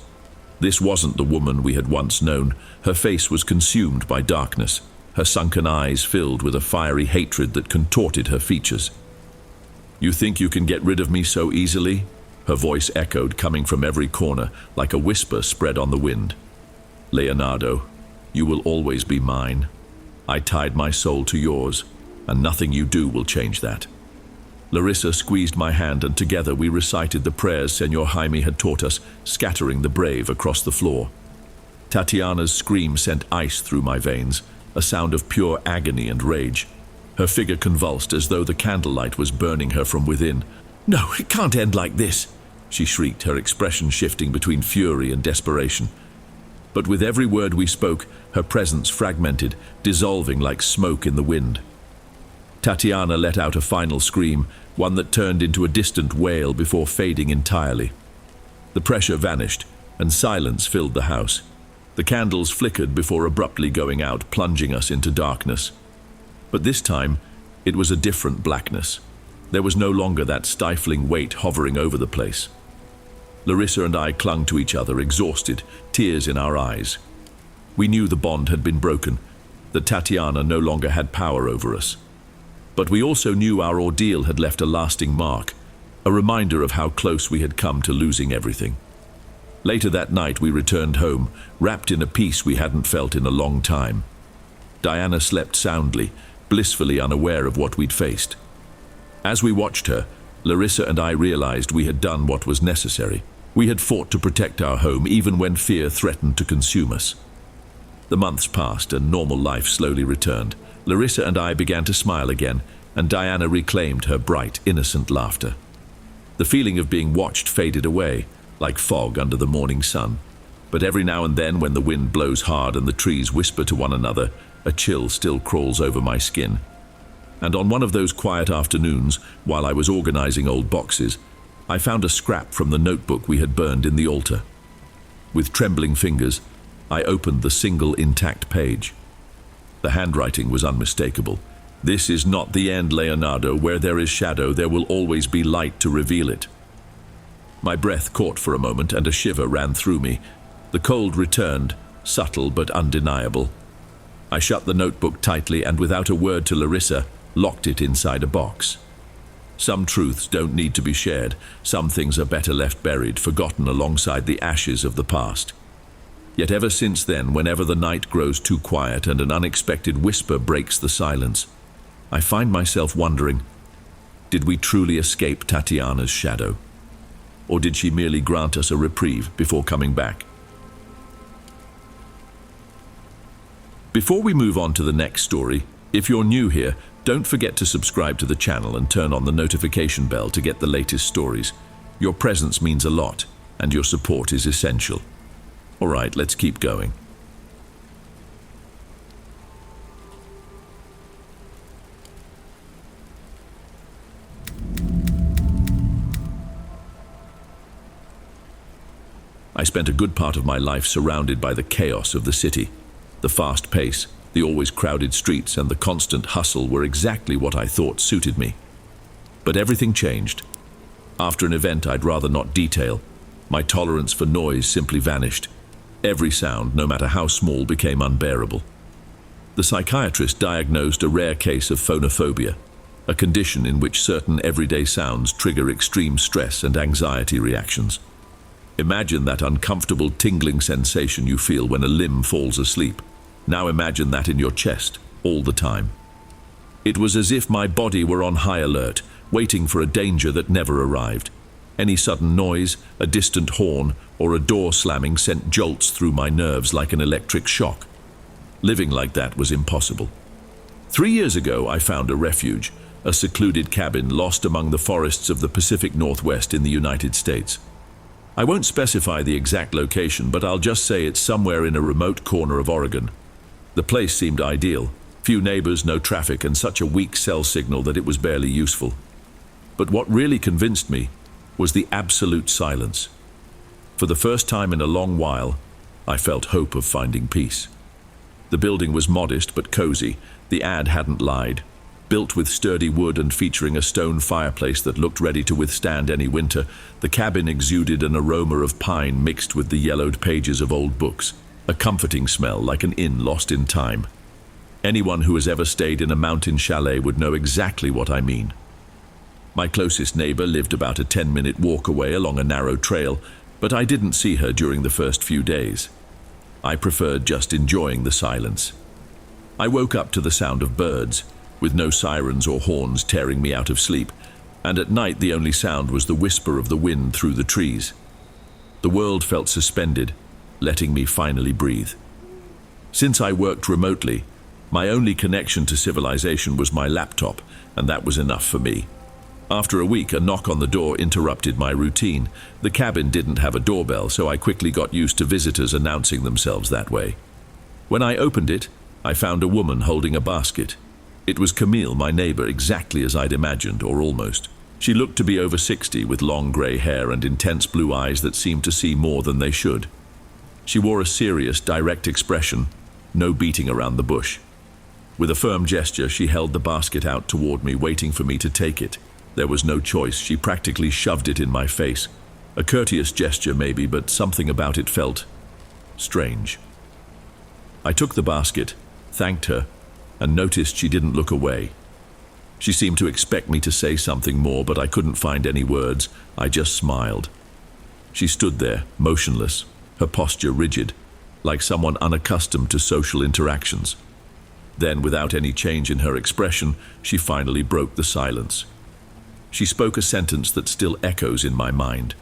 This wasn't the woman we had once known. Her face was consumed by darkness, her sunken eyes filled with a fiery hatred that contorted her features. "You think you can get rid of me so easily?" Her voice echoed, coming from every corner, like a whisper spread on the wind. "Leonardo, you will always be mine. I tied my soul to yours, and nothing you do will change that." Larissa squeezed my hand, and together we recited the prayers Senor Jaime had taught us, scattering the brave across the floor. Tatiana's scream sent ice through my veins, a sound of pure agony and rage. Her figure convulsed as though the candlelight was burning her from within. "No, it can't end like this," she shrieked, her expression shifting between fury and desperation. But with every word we spoke, her presence fragmented, dissolving like smoke in the wind. Tatiana let out a final scream, one that turned into a distant wail before fading entirely. The pressure vanished, and silence filled the house. The candles flickered before abruptly going out, plunging us into darkness. But this time, it was a different blackness. There was no longer that stifling weight hovering over the place. Larissa and I clung to each other, exhausted, tears in our eyes. We knew the bond had been broken, that Tatiana no longer had power over us. But we also knew our ordeal had left a lasting mark, a reminder of how close we had come to losing everything. Later that night we returned home, wrapped in a peace we hadn't felt in a long time. Diana slept soundly, blissfully unaware of what we'd faced. As we watched her, Larissa and I realized we had done what was necessary. We had fought to protect our home even when fear threatened to consume us. The months passed and normal life slowly returned. Larissa and I began to smile again, and Diana reclaimed her bright, innocent laughter. The feeling of being watched faded away, like fog under the morning sun. But every now and then, when the wind blows hard and the trees whisper to one another, a chill still crawls over my skin. And on one of those quiet afternoons, while I was organizing old boxes, I found a scrap from the notebook we had burned in the altar. With trembling fingers, I opened the single intact page. The handwriting was unmistakable. "This is not the end, Leonardo. Where there is shadow, there will always be light to reveal it." My breath caught for a moment, and a shiver ran through me. The cold returned, subtle but undeniable. I shut the notebook tightly and, without a word to Larissa, locked it inside a box. Some truths don't need to be shared. Some things are better left buried, forgotten alongside the ashes of the past. Yet ever since then, whenever the night grows too quiet and an unexpected whisper breaks the silence, I find myself wondering, did we truly escape Tatiana's shadow? Or did she merely grant us a reprieve before coming back? Before we move on to the next story, if you're new here, don't forget to subscribe to the channel and turn on the notification bell to get the latest stories. Your presence means a lot, and your support is essential. All right, let's keep going. I spent a good part of my life surrounded by the chaos of the city. The fast pace, the always crowded streets, and the constant hustle were exactly what I thought suited me. But everything changed. After an event I'd rather not detail, my tolerance for noise simply vanished. Every sound, no matter how small, became unbearable. The psychiatrist diagnosed a rare case of phonophobia, a condition in which certain everyday sounds trigger extreme stress and anxiety reactions. Imagine that uncomfortable tingling sensation you feel when a limb falls asleep. Now imagine that in your chest, all the time. It was as if my body were on high alert, waiting for a danger that never arrived. Any sudden noise, a distant horn, or a door slamming sent jolts through my nerves like an electric shock. Living like that was impossible. 3 years ago, I found a refuge, a secluded cabin lost among the forests of the Pacific Northwest in the United States. I won't specify the exact location, but I'll just say it's somewhere in a remote corner of Oregon. The place seemed ideal. Few neighbors, no traffic, and such a weak cell signal that it was barely useful. But what really convinced me was the absolute silence. For the first time in a long while, I felt hope of finding peace. The building was modest but cozy. The ad hadn't lied. Built with sturdy wood and featuring a stone fireplace that looked ready to withstand any winter, the cabin exuded an aroma of pine mixed with the yellowed pages of old books, a comforting smell like an inn lost in time. Anyone who has ever stayed in a mountain chalet would know exactly what I mean. My closest neighbor lived about a 10-minute walk away along a narrow trail, but I didn't see her during the first few days. I preferred just enjoying the silence. I woke up to the sound of birds, with no sirens or horns tearing me out of sleep, and at night the only sound was the whisper of the wind through the trees. The world felt suspended, letting me finally breathe. Since I worked remotely, my only connection to civilization was my laptop, and that was enough for me. After a week, a knock on the door interrupted my routine. The cabin didn't have a doorbell, so I quickly got used to visitors announcing themselves that way. When I opened it, I found a woman holding a basket. It was Camille, my neighbor, exactly as I'd imagined, or almost. She looked to be over 60, with long grey hair and intense blue eyes that seemed to see more than they should. She wore a serious, direct expression, no beating around the bush. With a firm gesture, she held the basket out toward me, waiting for me to take it. There was no choice. She practically shoved it in my face. A courteous gesture maybe, but something about it felt strange. I took the basket, thanked her, and noticed she didn't look away. She seemed to expect me to say something more, but I couldn't find any words. I just smiled. She stood there, motionless, her posture rigid, like someone unaccustomed to social interactions. Then, without any change in her expression, she finally broke the silence. She spoke a sentence that still echoes in my mind.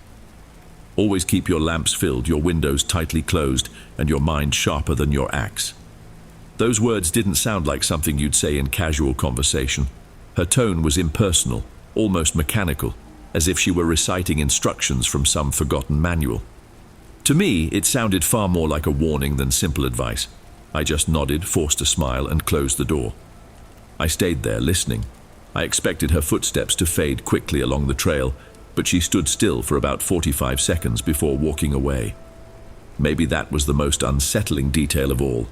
Always keep your lamps filled, your windows tightly closed, and your mind sharper than your axe. Those words didn't sound like something you'd say in casual conversation. Her tone was impersonal, almost mechanical, as if she were reciting instructions from some forgotten manual. To me, it sounded far more like a warning than simple advice. I just nodded, forced a smile, and closed the door. I stayed there, listening. I expected her footsteps to fade quickly along the trail, but she stood still for about 45 seconds before walking away. Maybe that was the most unsettling detail of all.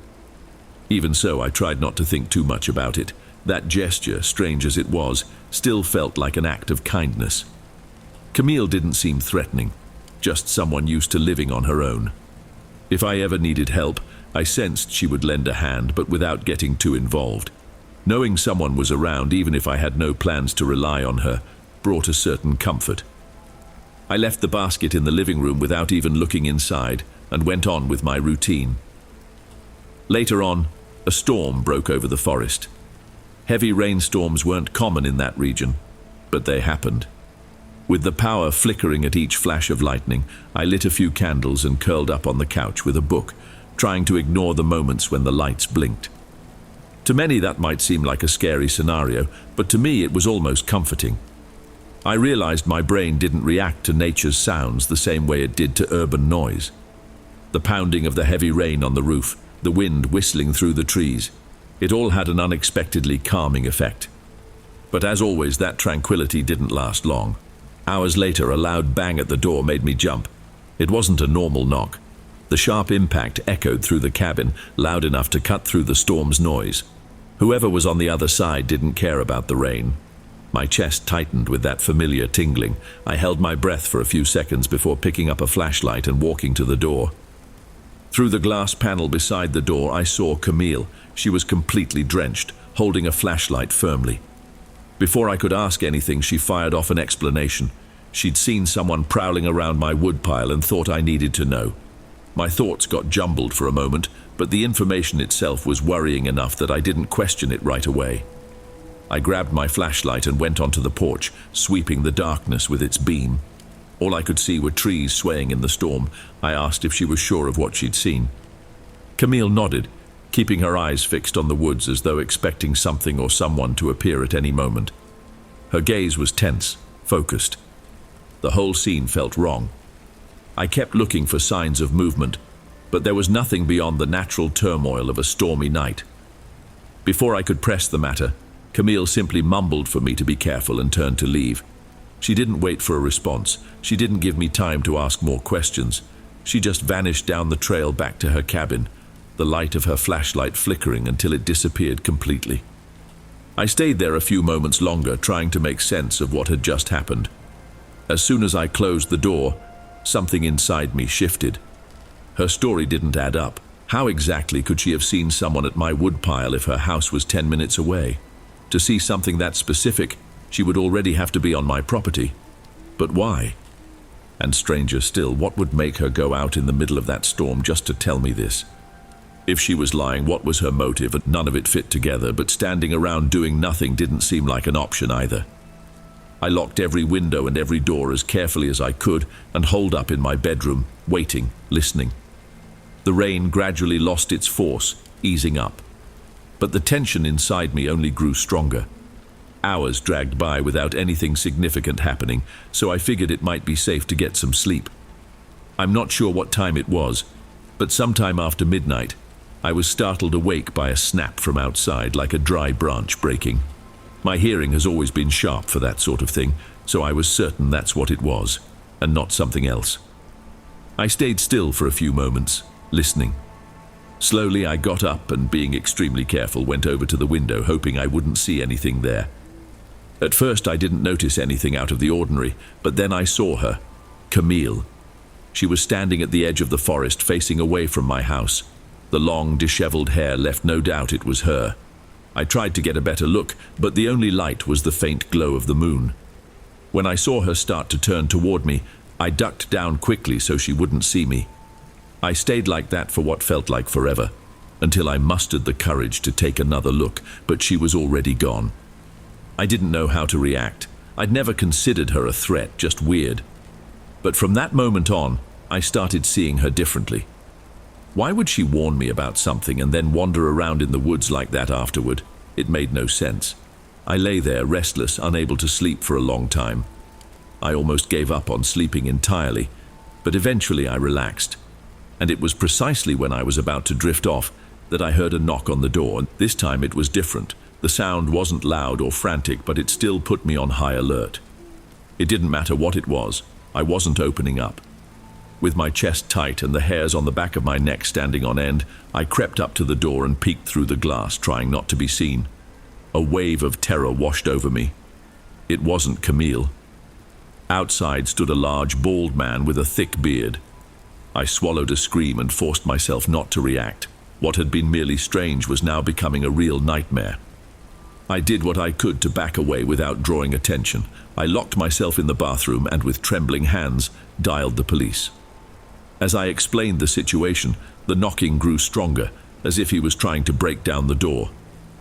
Even so, I tried not to think too much about it. That gesture, strange as it was, still felt like an act of kindness. Camille didn't seem threatening, just someone used to living on her own. If I ever needed help, I sensed she would lend a hand, but without getting too involved. Knowing someone was around, even if I had no plans to rely on her, brought a certain comfort. I left the basket in the living room without even looking inside, and went on with my routine. Later on, a storm broke over the forest. Heavy rainstorms weren't common in that region, but they happened. With the power flickering at each flash of lightning, I lit a few candles and curled up on the couch with a book, trying to ignore the moments when the lights blinked. To many that might seem like a scary scenario, but to me it was almost comforting. I realized my brain didn't react to nature's sounds the same way it did to urban noise. The pounding of the heavy rain on the roof, the wind whistling through the trees, it all had an unexpectedly calming effect. But as always, that tranquility didn't last long. Hours later, a loud bang at the door made me jump. It wasn't a normal knock. The sharp impact echoed through the cabin, loud enough to cut through the storm's noise. Whoever was on the other side didn't care about the rain. My chest tightened with that familiar tingling. I held my breath for a few seconds before picking up a flashlight and walking to the door. Through the glass panel beside the door, I saw Camille. She was completely drenched, holding a flashlight firmly. Before I could ask anything, she fired off an explanation. She'd seen someone prowling around my woodpile and thought I needed to know. My thoughts got jumbled for a moment, but the information itself was worrying enough that I didn't question it right away. I grabbed my flashlight and went onto the porch, sweeping the darkness with its beam. All I could see were trees swaying in the storm. I asked if she was sure of what she'd seen. Camille nodded, keeping her eyes fixed on the woods as though expecting something or someone to appear at any moment. Her gaze was tense, focused. The whole scene felt wrong. I kept looking for signs of movement, but there was nothing beyond the natural turmoil of a stormy night. Before I could press the matter, Camille simply mumbled for me to be careful and turned to leave. She didn't wait for a response. She didn't give me time to ask more questions. She just vanished down the trail back to her cabin, the light of her flashlight flickering until it disappeared completely. I stayed there a few moments longer, trying to make sense of what had just happened. As soon as I closed the door, something inside me shifted. Her story didn't add up. How exactly could she have seen someone at my woodpile if her house was 10 minutes away? To see something that specific, she would already have to be on my property. But why? And stranger still, what would make her go out in the middle of that storm just to tell me this? If she was lying, what was her motive? And none of it fit together, but standing around doing nothing didn't seem like an option either. I locked every window and every door as carefully as I could and holed up in my bedroom, waiting, listening. The rain gradually lost its force, easing up. But the tension inside me only grew stronger. Hours dragged by without anything significant happening, so I figured it might be safe to get some sleep. I'm not sure what time it was, but sometime after midnight, I was startled awake by a snap from outside, like a dry branch breaking. My hearing has always been sharp for that sort of thing, so I was certain that's what it was, and not something else. I stayed still for a few moments, listening. Slowly I got up and, being extremely careful, went over to the window, hoping I wouldn't see anything there. At first I didn't notice anything out of the ordinary, but then I saw her, Camille. She was standing at the edge of the forest, facing away from my house. The long, disheveled hair left no doubt it was her. I tried to get a better look, but the only light was the faint glow of the moon. When I saw her start to turn toward me, I ducked down quickly so she wouldn't see me. I stayed like that for what felt like forever, until I mustered the courage to take another look, but she was already gone. I didn't know how to react. I'd never considered her a threat, just weird. But from that moment on, I started seeing her differently. Why would she warn me about something and then wander around in the woods like that afterward? It made no sense. I lay there, restless, unable to sleep for a long time. I almost gave up on sleeping entirely, but eventually I relaxed. And it was precisely when I was about to drift off that I heard a knock on the door. This time it was different. The sound wasn't loud or frantic, but it still put me on high alert. It didn't matter what it was. I wasn't opening up. With my chest tight and the hairs on the back of my neck standing on end, I crept up to the door and peeked through the glass, trying not to be seen. A wave of terror washed over me. It wasn't Camille. Outside stood a large, bald man with a thick beard. I swallowed a scream and forced myself not to react. What had been merely strange was now becoming a real nightmare. I did what I could to back away without drawing attention. I locked myself in the bathroom and, with trembling hands, dialed the police. As I explained the situation, the knocking grew stronger, as if he was trying to break down the door.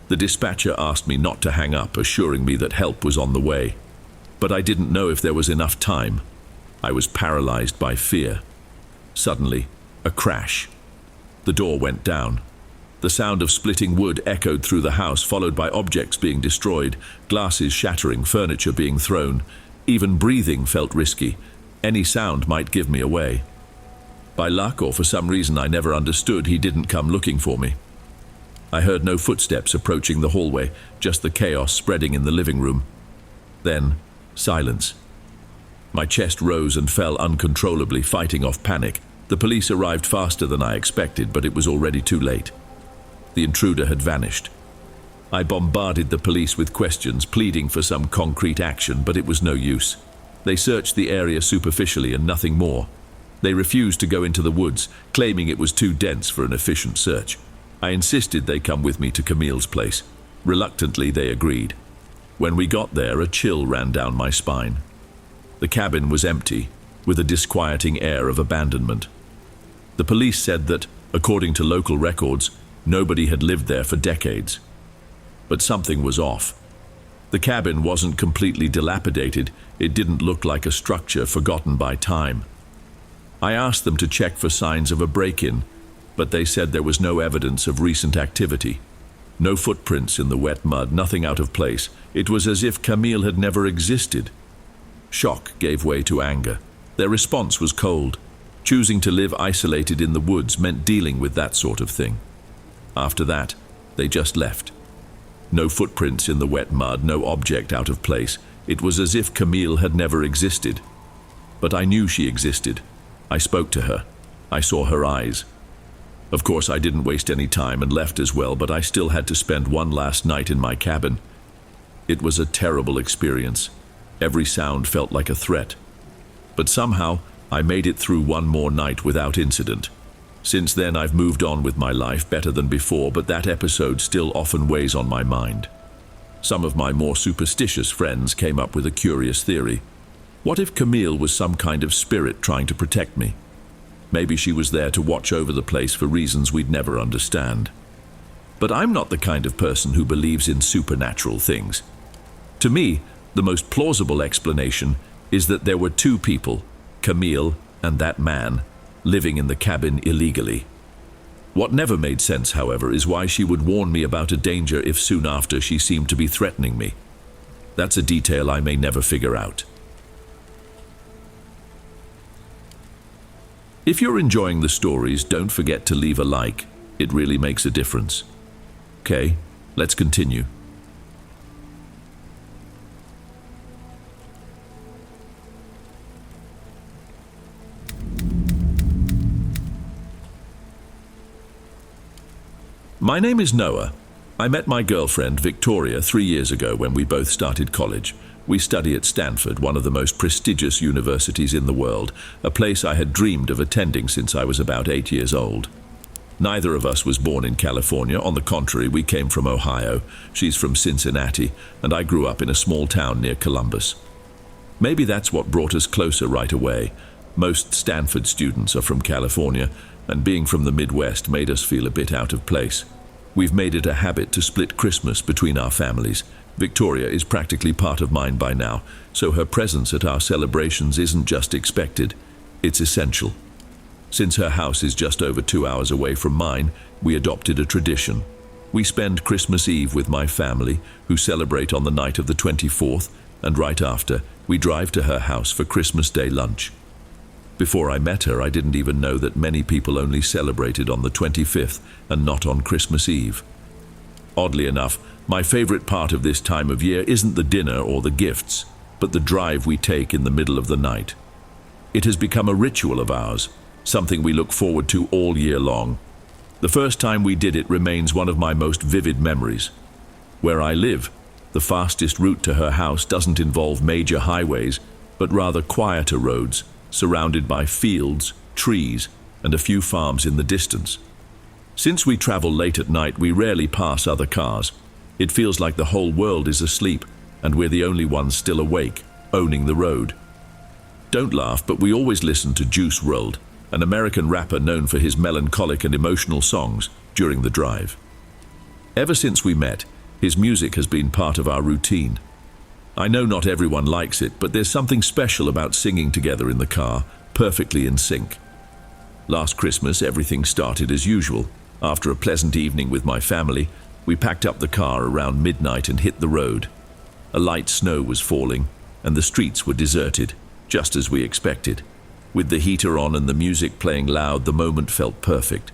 The dispatcher asked me not to hang up, assuring me that help was on the way. But I didn't know if there was enough time. I was paralyzed by fear. Suddenly, a crash. The door went down. The sound of splitting wood echoed through the house, followed by objects being destroyed, glasses shattering, furniture being thrown. Even breathing felt risky. Any sound might give me away. By luck, or for some reason I never understood, he didn't come looking for me. I heard no footsteps approaching the hallway, just the chaos spreading in the living room. Then, silence. My chest rose and fell uncontrollably, fighting off panic. The police arrived faster than I expected, but it was already too late. The intruder had vanished. I bombarded the police with questions, pleading for some concrete action, but it was no use. They searched the area superficially and nothing more. They refused to go into the woods, claiming it was too dense for an efficient search. I insisted they come with me to Camille's place. Reluctantly, they agreed. When we got there, a chill ran down my spine. The cabin was empty, with a disquieting air of abandonment. The police said that, according to local records, nobody had lived there for decades. But something was off. The cabin wasn't completely dilapidated. It didn't look like a structure forgotten by time. I asked them to check for signs of a break-in, but they said there was no evidence of recent activity. No footprints in the wet mud, nothing out of place. It was as if Camille had never existed. Shock gave way to anger. Their response was cold. Choosing to live isolated in the woods meant dealing with that sort of thing. After that, they just left. No footprints in the wet mud, no object out of place. It was as if Camille had never existed. But I knew she existed. I spoke to her. I saw her eyes. Of course, I didn't waste any time and left as well, but I still had to spend one last night in my cabin. It was a terrible experience. Every sound felt like a threat. But somehow, I made it through one more night without incident. Since then, I've moved on with my life better than before, but that episode still often weighs on my mind. Some of my more superstitious friends came up with a curious theory. What if Camille was some kind of spirit trying to protect me? Maybe she was there to watch over the place for reasons we'd never understand. But I'm not the kind of person who believes in supernatural things. To me, the most plausible explanation is that there were two people, Camille and that man, living in the cabin illegally. What never made sense, however, is why she would warn me about a danger if soon after she seemed to be threatening me. That's a detail I may never figure out. If you're enjoying the stories, don't forget to leave a like. It really makes a difference. Okay, let's continue. My name is Noah. I met my girlfriend, Victoria, 3 years ago when we both started college. We study at Stanford, one of the most prestigious universities in the world, a place I had dreamed of attending since I was about 8 years old. Neither of us was born in California. On the contrary, we came from Ohio. She's from Cincinnati, and I grew up in a small town near Columbus. Maybe that's what brought us closer right away. Most Stanford students are from California, and being from the Midwest made us feel a bit out of place. We've made it a habit to split Christmas between our families. Victoria is practically part of mine by now, so her presence at our celebrations isn't just expected, it's essential. Since her house is just over 2 hours away from mine, we adopted a tradition. We spend Christmas Eve with my family, who celebrate on the night of the 24th, and right after, we drive to her house for Christmas Day lunch. Before I met her, I didn't even know that many people only celebrated on the 25th and not on Christmas Eve. Oddly enough, my favorite part of this time of year isn't the dinner or the gifts, but the drive we take in the middle of the night. It has become a ritual of ours, something we look forward to all year long. The first time we did it remains one of my most vivid memories. Where I live, the fastest route to her house doesn't involve major highways, but rather quieter roads, surrounded by fields, trees, and a few farms in the distance. Since we travel late at night, we rarely pass other cars. It feels like the whole world is asleep, and we're the only ones still awake, owning the road. Don't laugh, but we always listen to Juice WRLD, an American rapper known for his melancholic and emotional songs, during the drive. Ever since we met, his music has been part of our routine. I know not everyone likes it, but there's something special about singing together in the car, perfectly in sync. Last Christmas, everything started as usual. After a pleasant evening with my family, we packed up the car around midnight and hit the road. A light snow was falling, and the streets were deserted, just as we expected. With the heater on and the music playing loud, the moment felt perfect.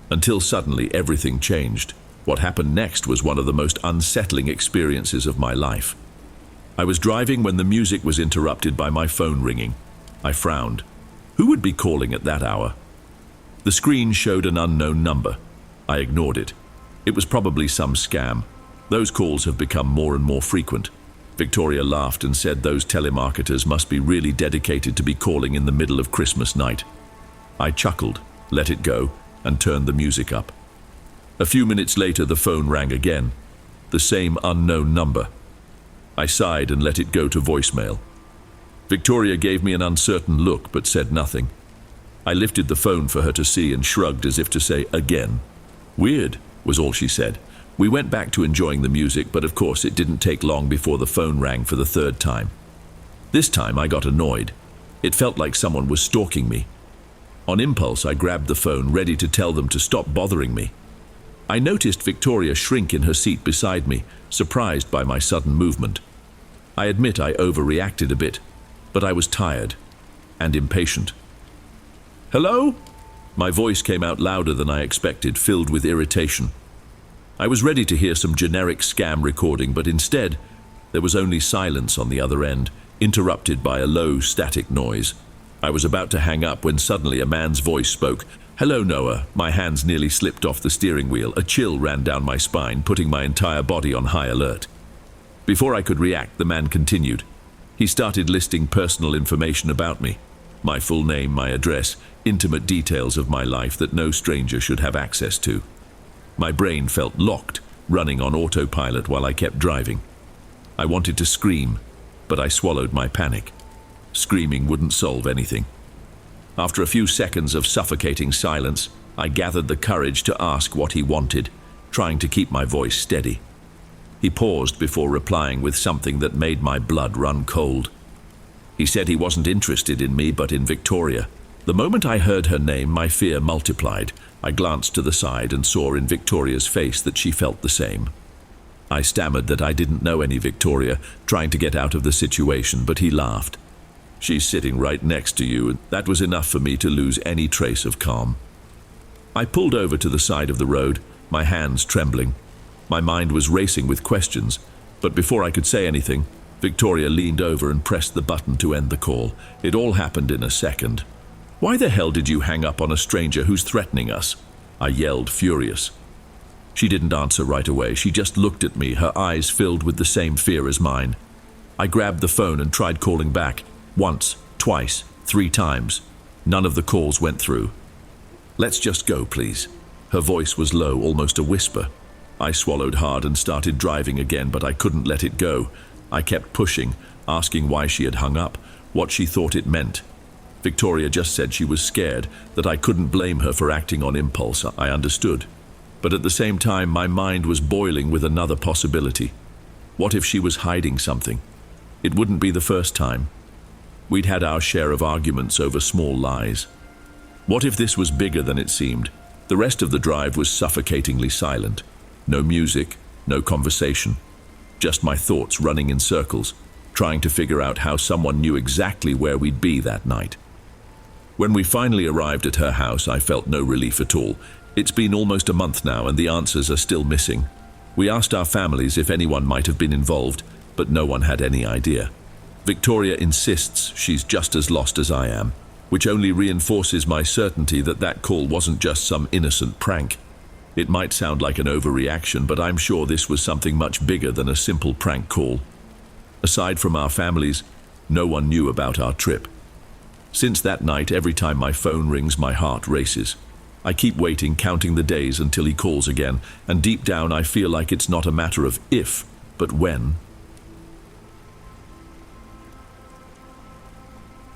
Until suddenly everything changed. What happened next was one of the most unsettling experiences of my life. I was driving when the music was interrupted by my phone ringing. I frowned. Who would be calling at that hour? The screen showed an unknown number. I ignored it. It was probably some scam. Those calls have become more and more frequent. Victoria laughed and said those telemarketers must be really dedicated to be calling in the middle of Christmas night. I chuckled, let it go, and turned the music up. A few minutes later, the phone rang again. The same unknown number. I sighed and let it go to voicemail. Victoria gave me an uncertain look but said nothing. I lifted the phone for her to see and shrugged as if to say, again. Weird, was all she said. We went back to enjoying the music, but of course it didn't take long before the phone rang for the third time. This time I got annoyed. It felt like someone was stalking me. On impulse, I grabbed the phone, ready to tell them to stop bothering me. I noticed Victoria shrink in her seat beside me, surprised by my sudden movement. I admit I overreacted a bit, but I was tired and impatient. Hello? My voice came out louder than I expected, filled with irritation. I was ready to hear some generic scam recording, but instead, there was only silence on the other end, interrupted by a low, static noise. I was about to hang up when suddenly a man's voice spoke. Hello, Noah. My hands nearly slipped off the steering wheel. A chill ran down my spine, putting my entire body on high alert. Before I could react, the man continued. He started listing personal information about me. My full name, my address, intimate details of my life that no stranger should have access to. My brain felt locked, running on autopilot while I kept driving. I wanted to scream, but I swallowed my panic. Screaming wouldn't solve anything. After a few seconds of suffocating silence, I gathered the courage to ask what he wanted, trying to keep my voice steady. He paused before replying with something that made my blood run cold. He said he wasn't interested in me, but in Victoria. The moment I heard her name, my fear multiplied. I glanced to the side and saw in Victoria's face that she felt the same. I stammered that I didn't know any Victoria, trying to get out of the situation, but he laughed. She's sitting right next to you, and that was enough for me to lose any trace of calm. I pulled over to the side of the road, my hands trembling. My mind was racing with questions, but before I could say anything, Victoria leaned over and pressed the button to end the call. It all happened in a second. Why the hell did you hang up on a stranger who's threatening us? I yelled, furious. She didn't answer right away. She just looked at me, her eyes filled with the same fear as mine. I grabbed the phone and tried calling back. Once, twice, 3 times. None of the calls went through. Let's just go, please. Her voice was low, almost a whisper. I swallowed hard and started driving again, but I couldn't let it go. I kept pushing, asking why she had hung up, what she thought it meant. Victoria just said she was scared, that I couldn't blame her for acting on impulse. I understood. But at the same time, my mind was boiling with another possibility. What if she was hiding something? It wouldn't be the first time. We'd had our share of arguments over small lies. What if this was bigger than it seemed? The rest of the drive was suffocatingly silent. No music, no conversation. Just my thoughts running in circles, trying to figure out how someone knew exactly where we'd be that night. When we finally arrived at her house, I felt no relief at all. It's been almost a month now, and the answers are still missing. We asked our families if anyone might have been involved, but no one had any idea. Victoria insists she's just as lost as I am, which only reinforces my certainty that that call wasn't just some innocent prank. It might sound like an overreaction, but I'm sure this was something much bigger than a simple prank call. Aside from our families, no one knew about our trip. Since that night, every time my phone rings, my heart races. I keep waiting, counting the days until he calls again, and deep down I feel like it's not a matter of if, but when.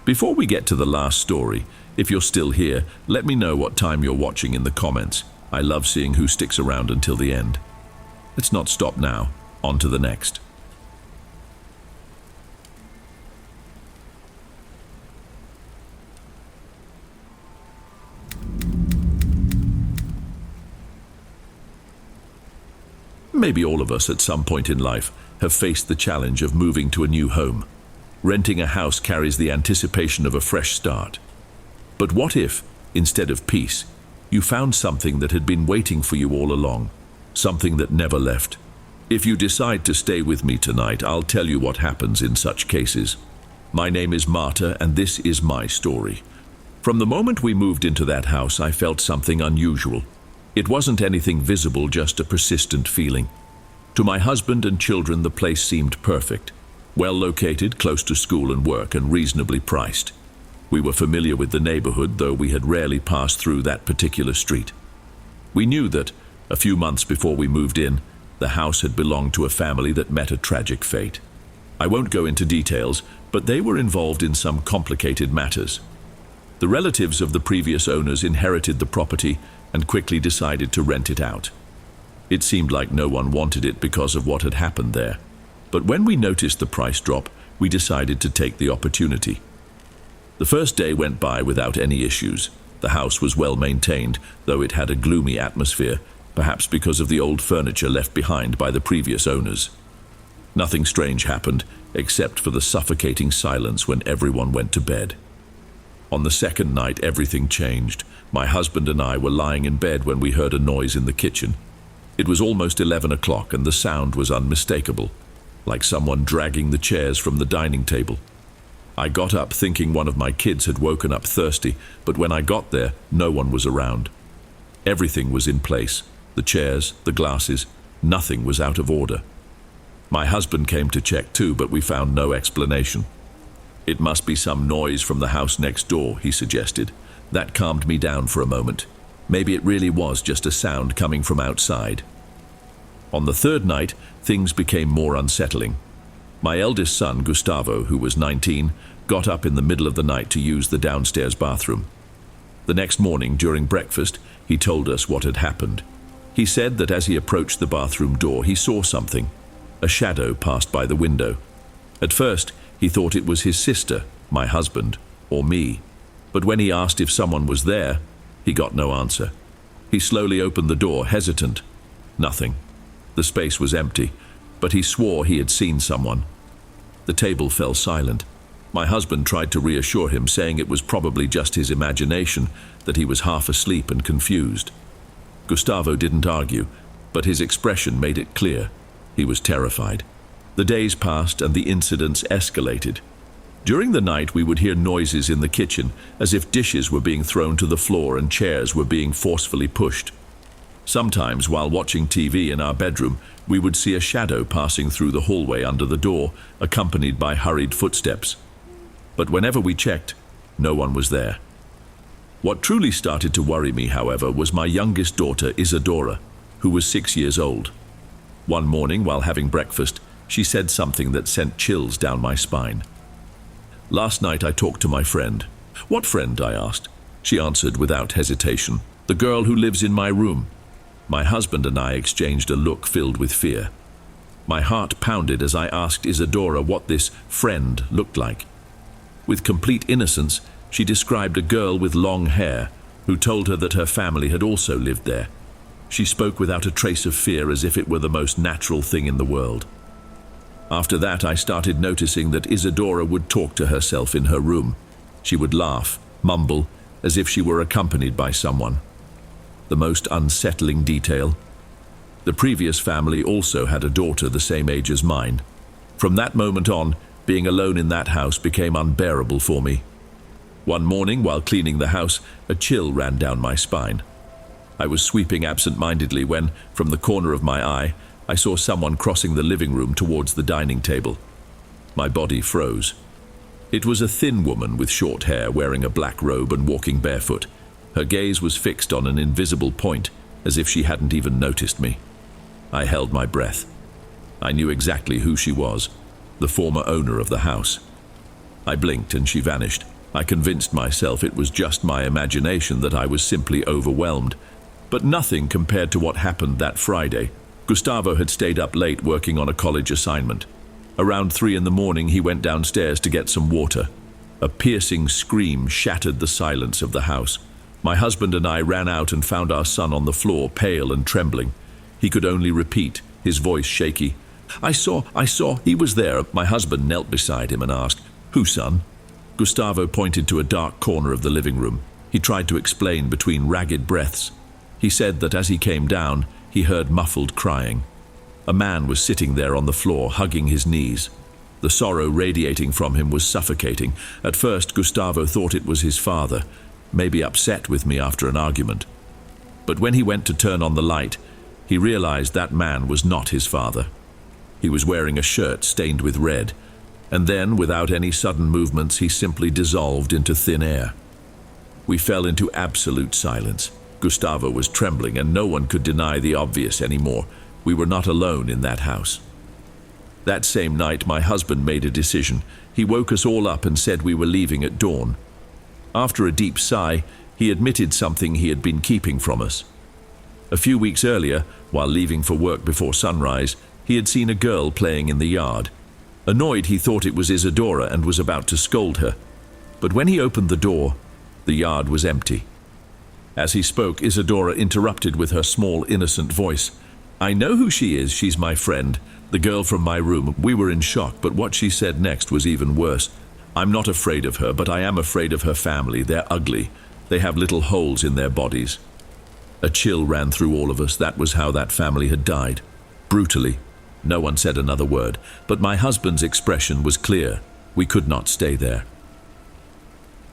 Before we get to the last story, if you're still here, let me know what time you're watching in the comments. I love seeing who sticks around until the end. Let's not stop now. On to the next. Maybe all of us at some point in life have faced the challenge of moving to a new home. Renting a house carries the anticipation of a fresh start. But what if, instead of peace, you found something that had been waiting for you all along, something that never left? If you decide to stay with me tonight, I'll tell you what happens in such cases. My name is Marta, and this is my story. From the moment we moved into that house, I felt something unusual. It wasn't anything visible, just a persistent feeling. To my husband and children, the place seemed perfect. Well located, close to school and work, and reasonably priced. We were familiar with the neighborhood, though we had rarely passed through that particular street. We knew that, a few months before we moved in, the house had belonged to a family that met a tragic fate. I won't go into details, but they were involved in some complicated matters. The relatives of the previous owners inherited the property and quickly decided to rent it out. It seemed like no one wanted it because of what had happened there. But when we noticed the price drop, we decided to take the opportunity. The first day went by without any issues. The house was well maintained, though it had a gloomy atmosphere, perhaps because of the old furniture left behind by the previous owners. Nothing strange happened, except for the suffocating silence when everyone went to bed. On the second night, everything changed. My husband and I were lying in bed when we heard a noise in the kitchen. It was almost 11 o'clock, and the sound was unmistakable, like someone dragging the chairs from the dining table. I got up thinking one of my kids had woken up thirsty, but when I got there, no one was around. Everything was in place. The chairs, the glasses, nothing was out of order. My husband came to check too, but we found no explanation. It must be some noise from the house next door, he suggested. That calmed me down for a moment. Maybe it really was just a sound coming from outside. On the third night, things became more unsettling. My eldest son, Gustavo, who was 19, got up in the middle of the night to use the downstairs bathroom. The next morning, during breakfast, he told us what had happened. He said that as he approached the bathroom door, he saw something. A shadow passed by the window. At first, he thought it was his sister, my husband, or me. But when he asked if someone was there, he got no answer. He slowly opened the door, hesitant. Nothing. The space was empty, but he swore he had seen someone. The table fell silent. My husband tried to reassure him, saying it was probably just his imagination, that he was half asleep and confused. Gustavo didn't argue, but his expression made it clear. He was terrified. The days passed and the incidents escalated. During the night, we would hear noises in the kitchen, as if dishes were being thrown to the floor and chairs were being forcefully pushed. Sometimes, while watching TV in our bedroom, we would see a shadow passing through the hallway under the door, accompanied by hurried footsteps. But whenever we checked, no one was there. What truly started to worry me, however, was my youngest daughter, Isadora, who was 6 years old. One morning, while having breakfast, she said something that sent chills down my spine. "Last night I talked to my friend." "What friend?" I asked. She answered without hesitation, "The girl who lives in my room." My husband and I exchanged a look filled with fear. My heart pounded as I asked Isadora what this friend looked like. With complete innocence, she described a girl with long hair who told her that her family had also lived there. She spoke without a trace of fear, as if it were the most natural thing in the world. After that, I started noticing that Isadora would talk to herself in her room. She would laugh, mumble, as if she were accompanied by someone. The most unsettling detail: the previous family also had a daughter the same age as mine. From that moment on, being alone in that house became unbearable for me. One morning, while cleaning the house, a chill ran down my spine. I was sweeping absent-mindedly when, from the corner of my eye, I saw someone crossing the living room towards the dining table. My body froze. It was a thin woman with short hair, wearing a black robe and walking barefoot. Her gaze was fixed on an invisible point, as if she hadn't even noticed me. I held my breath. I knew exactly who she was, the former owner of the house. I blinked and she vanished. I convinced myself it was just my imagination, that I was simply overwhelmed. But nothing compared to what happened that Friday. Gustavo had stayed up late working on a college assignment. Around 3 a.m, he went downstairs to get some water. A piercing scream shattered the silence of the house. My husband and I ran out and found our son on the floor, pale and trembling. He could only repeat, his voice shaky, I saw, he was there." My husband knelt beside him and asked, "Who, son?" Gustavo pointed to a dark corner of the living room. He tried to explain between ragged breaths. He said that as he came down, he heard muffled crying. A man was sitting there on the floor, hugging his knees. The sorrow radiating from him was suffocating. At first, Gustavo thought it was his father, maybe upset with me after an argument. But when he went to turn on the light, he realized that man was not his father. He was wearing a shirt stained with red, and then, without any sudden movements, he simply dissolved into thin air. We fell into absolute silence. Gustavo was trembling, and no one could deny the obvious anymore. We were not alone in that house. That same night, my husband made a decision. He woke us all up and said we were leaving at dawn. After a deep sigh, he admitted something he had been keeping from us. A few weeks earlier, while leaving for work before sunrise, he had seen a girl playing in the yard. Annoyed, he thought it was Isadora and was about to scold her. But when he opened the door, the yard was empty. As he spoke, Isadora interrupted with her small, innocent voice. "I know who she is. She's my friend, the girl from my room." We were in shock, but what she said next was even worse. "I'm not afraid of her, but I am afraid of her family. They're ugly. They have little holes in their bodies." A chill ran through all of us. That was how that family had died. Brutally. No one said another word, but my husband's expression was clear. We could not stay there.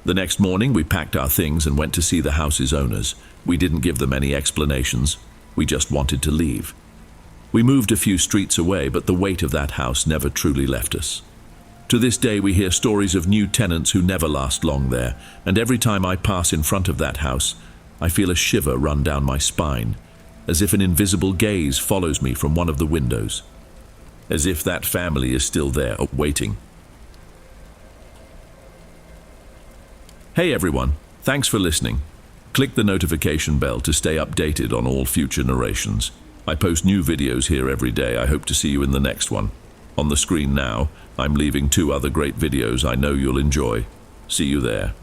The next morning, we packed our things and went to see the house's owners. We didn't give them any explanations. We just wanted to leave. We moved a few streets away, but the weight of that house never truly left us. To this day, we hear stories of new tenants who never last long there, and every time I pass in front of that house, I feel a shiver run down my spine, as if an invisible gaze follows me from one of the windows, as if that family is still there, waiting. Hey everyone, thanks for listening. Click the notification bell to stay updated on all future narrations. I post new videos here every day. I hope to see you in the next one. On the screen now, I'm leaving 2 other great videos I know you'll enjoy. See you there.